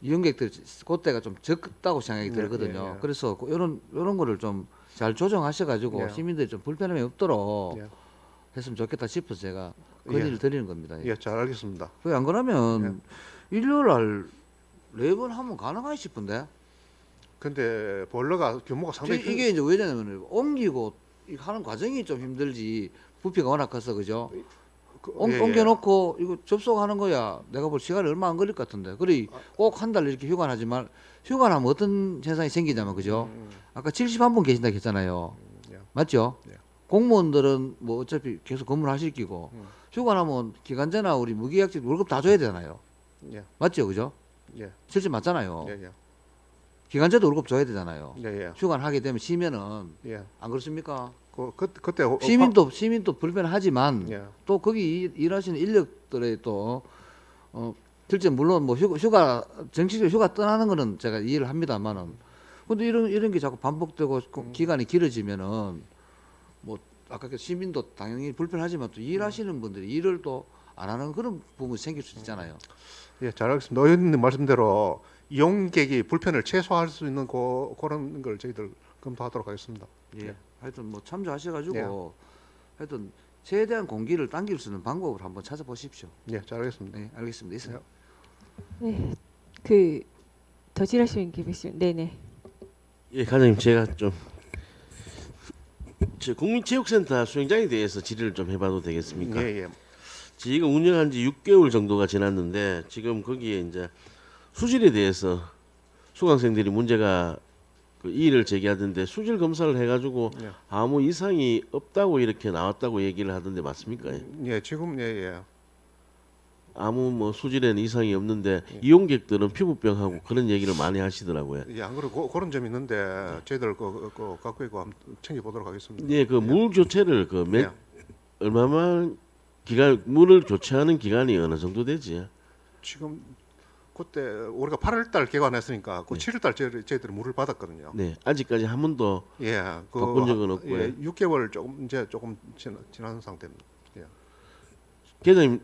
이용객들 그때가 좀 적다고 생각이 예, 들거든요. 예, 예. 그래서 이런 거를 좀 잘 조정하셔가지고 예. 시민들이 좀 불편함이 없도록 예. 했으면 좋겠다 싶어서 제가 건의를 드리는 겁니다. 예, 잘 알겠습니다. 안 그러면 일요일 날 4번 하면 가능하지 싶은데 근데 보일러가 규모가 상당히 이게 이제 왜냐면 옮기고 하는 과정이 좀 힘들지 부피가 워낙 커서 그죠? 옮겨놓고 이거 접속하는 거야 내가 볼 시간이 얼마 안 걸릴 것 같은데 그래 꼭 한 달 이렇게 휴관하지만 휴관하면 어떤 현상이 생기냐면 그죠? 아까 71분 계신다 했잖아요. 예. 맞죠? 예. 공무원들은 뭐 어차피 계속 근무를 하실 끼고 휴관하면 기간제나 우리 무계약직 월급 다 줘야 되잖아요. 예, 맞죠, 그죠? 예, 실제 맞잖아요. 예, 예, 기간제도 월급 줘야 되잖아요. 예, 예, 휴관하게 되면 쉬면은 예. 안 그렇습니까? 그때 시민도 불편하지만 예, 또 거기 일하시는 인력들의 또 실제 물론 뭐 휴가 정치적 휴가 떠나는 거는 제가 이해를 합니다만은 근데 이런 게 자꾸 반복되고 기간이 길어지면은 뭐 아까 그 시민도 당연히 불편하지만 또 일하시는 분들이 일을 또 안 하는 그런 부분이 생길 수 있잖아요. 예, 잘 알겠습니다. 의원님 말씀대로 이용객이 불편을 최소화할 수 있는 그런 걸 저희들 검토하도록 하겠습니다. 예. 하여튼 뭐 참조하셔가지고 예. 하여튼 최대한 공기를 당길 수 있는 방법을 한번 찾아보십시오. 예, 잘 알겠습니다. 네, 알겠습니다. 있어요. 네, 그 더 질의하시면 계시면 네네. 예, 과장님 제가 좀 국민체육센터 수영장에 대해서 질의를 좀 해봐도 되겠습니까? 예, 예. 지금 운영한 지 6개월 정도가 지났는데 지금 거기에 이제 수질에 대해서 수강생들이 문제가 그 이의를 제기하던데 수질 검사를 해가지고 예. 아무 이상이 없다고 이렇게 나왔다고 얘기를 하던데 맞습니까? 예, 지금 예. 아무 뭐 수질에는 이상이 없는데 이용객들은 피부병하고 그런 얘기를 많이 하시더라고요. 예, 안 그래도 그런 점이 있는데 저희들 그 갖고 있고 한번 챙겨보도록 하겠습니다. 예, 그 물 교체를 예. 얼마만 물을 교체하는 기간이 어느 정도 되지? 지금 그때 우리가 8월달 개관했으니까 그 7월달 저희들이 물을 받았거든요. 네, 아직까지 한 번도 예, 바꾼 적은 없고요. 예, 6개월 조금 지난 상태입니다. 예. 계장님,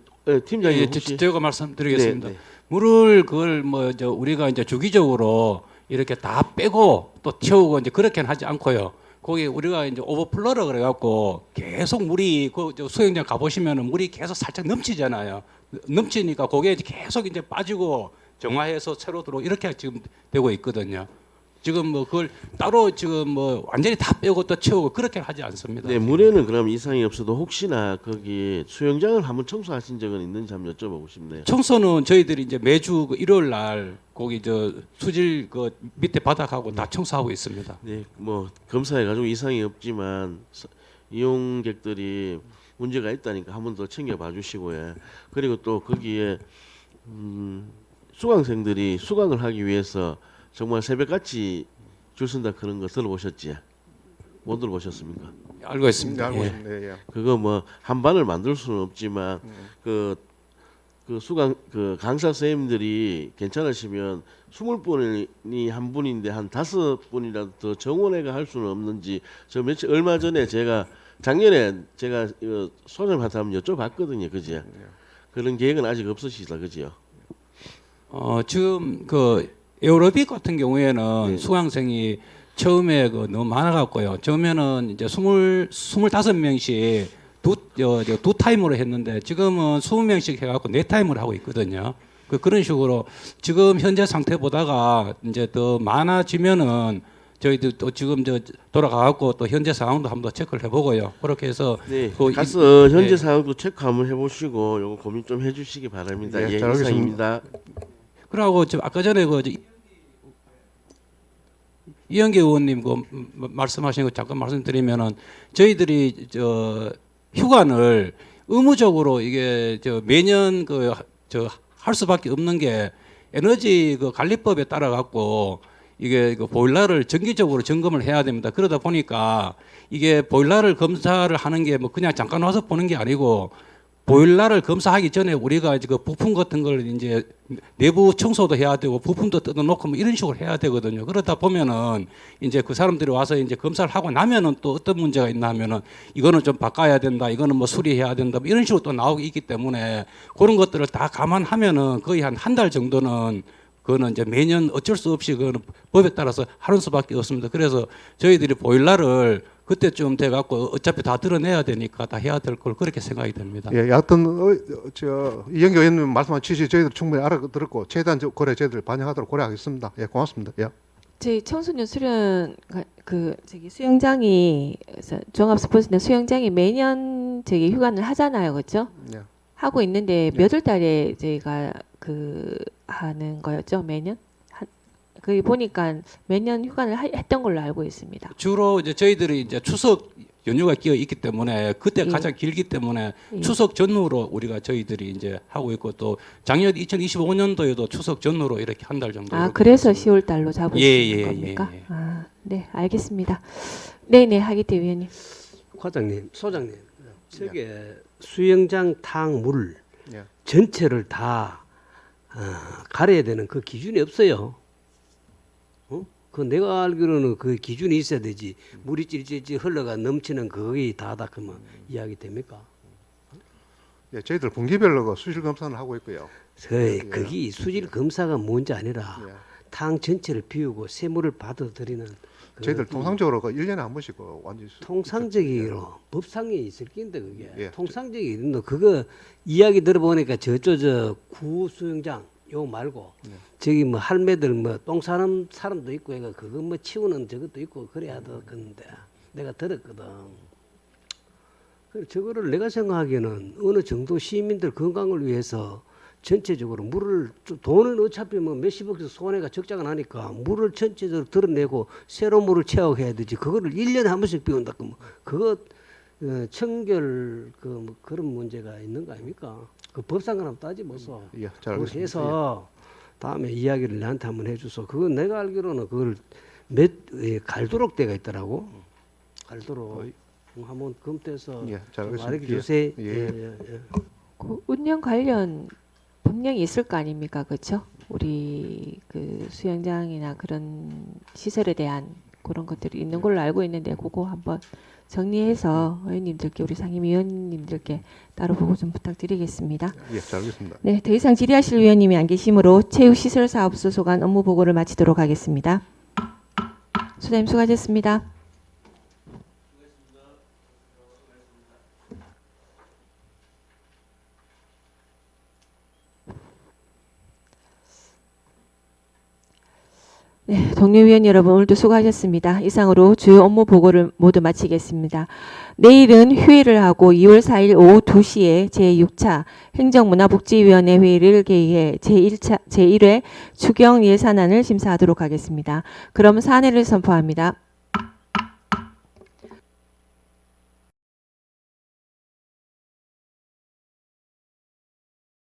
팀장님 예, 혹시 제가 말씀드리겠습니다. 네, 네. 물을 그걸 우리가 이제 주기적으로 이렇게 다 빼고 또 채우고 이제 그렇게는 하지 않고요. 거기 우리가 이제 오버플러라 그래갖고 계속 물이 저 수영장 가보시면은 물이 계속 살짝 넘치잖아요. 넘치니까 거기에 계속 이제 빠지고 정화해서 새로 들어 이렇게 지금 되고 있거든요. 지금 뭐 그걸 따로 지금 뭐 완전히 다 빼고 또 채우고 그렇게 하지 않습니다. 네, 물에는 그럼 이상이 없어도 혹시나 거기 수영장을 한번 청소하신 적은 있는지 한번 여쭤보고 싶네요. 청소는 저희들이 이제 매주 그 일요일 날 거기 저 수질 그 밑에 바닥하고 다 청소하고 있습니다. 네, 뭐 검사해 가지고 이상이 없지만 이용객들이 문제가 있다니까 한 번 더 챙겨봐 주시고요. 그리고 또 거기에 수강생들이 수강을 하기 위해서 정말 새벽같이 줄 선다 그런 거 들어보셨지? 못 들어보셨습니까? 알고 있습니다. 알고 예. 있습니다. 예, 예. 그거 뭐 한 반을 만들 수는 없지만 그 수강 그 강사 선생님들이 괜찮으시면 20분이 한 분인데 한 5분이라도 더 정원회가 할 수는 없는지 저 며칠 얼마 전에 제가 작년에 제가 소장님한테 한번 여쭤봤거든요. 그지? 그런 계획은 아직 없으시다. 그지요? 지금 그 에어로빅 같은 경우에는 네. 수강생이 처음에 그 너무 많아갖고요. 처음에는 이제 25명씩 두 타임으로 했는데 지금은 20명씩 해갖고 4타임을 하고 있거든요. 그런 식으로 지금 현재 상태보다가 이제 더 많아지면은 저희도 또 지금 저 돌아가갖고 또 현재 상황도 한번 체크를 해보고요. 그렇게 해서 네. 그 가서 현재 네. 상황도 체크 한번 해보시고 요거 고민 좀 해주시기 바랍니다. 네, 예, 잘 알겠습니다. 이상입니다. 그러고 저 아까 전에 그 이영계 의원님 그 말씀하신 거 잠깐 말씀드리면은 저희들이 저 휴관을 의무적으로 이게 저 매년 그 저 할 수밖에 없는 게 에너지 그 관리법에 따라 갖고 이게 그 보일러를 정기적으로 점검을 해야 됩니다. 그러다 보니까 이게 보일러를 검사를 하는 게 뭐 그냥 잠깐 와서 보는 게 아니고 보일러를 검사하기 전에 우리가 이제 그 부품 같은 걸 이제 내부 청소도 해야 되고 부품도 뜯어놓고 뭐 이런 식으로 해야 되거든요. 그러다 보면은 이제 그 사람들이 와서 이제 검사를 하고 나면은 또 어떤 문제가 있나 하면은 이거는 좀 바꿔야 된다, 이거는 뭐 수리해야 된다, 뭐 이런 식으로 또 나오기 있기 때문에 그런 것들을 다 감안하면은 거의 한 달 정도는 그거는 이제 매년 어쩔 수 없이 그거는 법에 따라서 하는 수밖에 없습니다. 그래서 저희들이 보일러를 그때쯤 돼갖고 어차피 다 드러내야 되니까 다 해야 될 걸 그렇게 생각이 됩니다. 예, 여하튼 이영기 의원님 말씀한 취지 저희들 충분히 알아들었고 최대한 고려 저희들 반영하도록 고려하겠습니다. 예, 고맙습니다. 예. 저희 청소년 수련 수영장이 종합 스포츠센터 수영장이 매년 저기 휴관을 하잖아요, 그렇죠? 예. 하고 있는데 몇 월달에 저희가 그 하는 거였죠, 매년? 그 보니까 매년 휴관을 했던 걸로 알고 있습니다. 주로 이제 저희들이 이제 추석 연휴가 끼어 있기 때문에 그때 예. 가장 길기 때문에 예. 추석 전후로 우리가 저희들이 이제 하고 있고 또 작년 2025년도에도 추석 전후로 이렇게 한 달 정도. 아, 그래서 10월 달로 잡으시는 예, 겁니까? 예. 아, 네, 알겠습니다. 네, 네, 하기태 위원님. 과장님, 소장님, 저게 수영장 탕 물 예. 전체를 다 가려야 되는 그 기준이 없어요. 그 내가 알기로는 그 기준이 있어야 되지. 물이 찔찔찔 흘러가 넘치는 거의 다다 그러면 이야기 됩니까? 예, 저희들 분기별로 그 수질 검사를 하고 있고요. 거기 수질 검사가 뭔지 아니라 예. 탕 전체를 비우고 새물을 받아들이는 저희들 통상적으로 그 1년에 한 번씩 그 완전히 통상적으로 법상에 있을 낀데 그게 예. 통상적인 그거 이야기 들어보니까 저쪽 저 구수영장 요 말고 저기 뭐 할매들 뭐 똥 사는 사람도 있고 해가 그거 뭐 치우는 저것도 있고 그래야 하던데 내가 들었거든. 그래 저거를 내가 생각하기에는 어느 정도 시민들 건강을 위해서 전체적으로 물을 돈은 어차피 뭐 몇십억에서 손해가 적자가 나니까 물을 전체적으로 드러내고 새로운 물을 채워해야 되지 그거를 1년에 한 번씩 비운다 그러면 그거 청결 뭐 그런 문제가 있는 거 아닙니까? 그 법상관 한번 따지면서 예, 잘 그걸 알겠습니다. 해서 다음에 이야기를 나한테 한번 해줘서 그건 내가 알기로는 그걸 갈도록 때가 있더라고. 갈도록 한번 검토해서 예, 잘 좀 알겠습니다. 알려 주세요. 예. 그 운영 관련 법령이 있을 거 아닙니까, 그렇죠? 우리 그 수영장이나 그런 시설에 대한 그런 것들이 있는 걸로 알고 있는데 그거 한번 정리해서 의원님들께 우리 상임위원님들께 따로 보고 좀 부탁드리겠습니다. 예, 잘 알겠습니다. 네, 더 이상 질의하실 위원님이 안 계시므로 체육시설사업소 소관 업무 보고를 마치도록 하겠습니다. 소장님 수고하셨습니다. 네, 동료 위원 여러분 오늘도 수고하셨습니다. 이상으로 주요 업무 보고를 모두 마치겠습니다. 내일은 휴일을 하고 2월 4일 오후 2시에 제6차 행정문화복지위원회 회의를 개의해 제1회 추경 예산안을 심사하도록 하겠습니다. 그럼 사안을 선포합니다.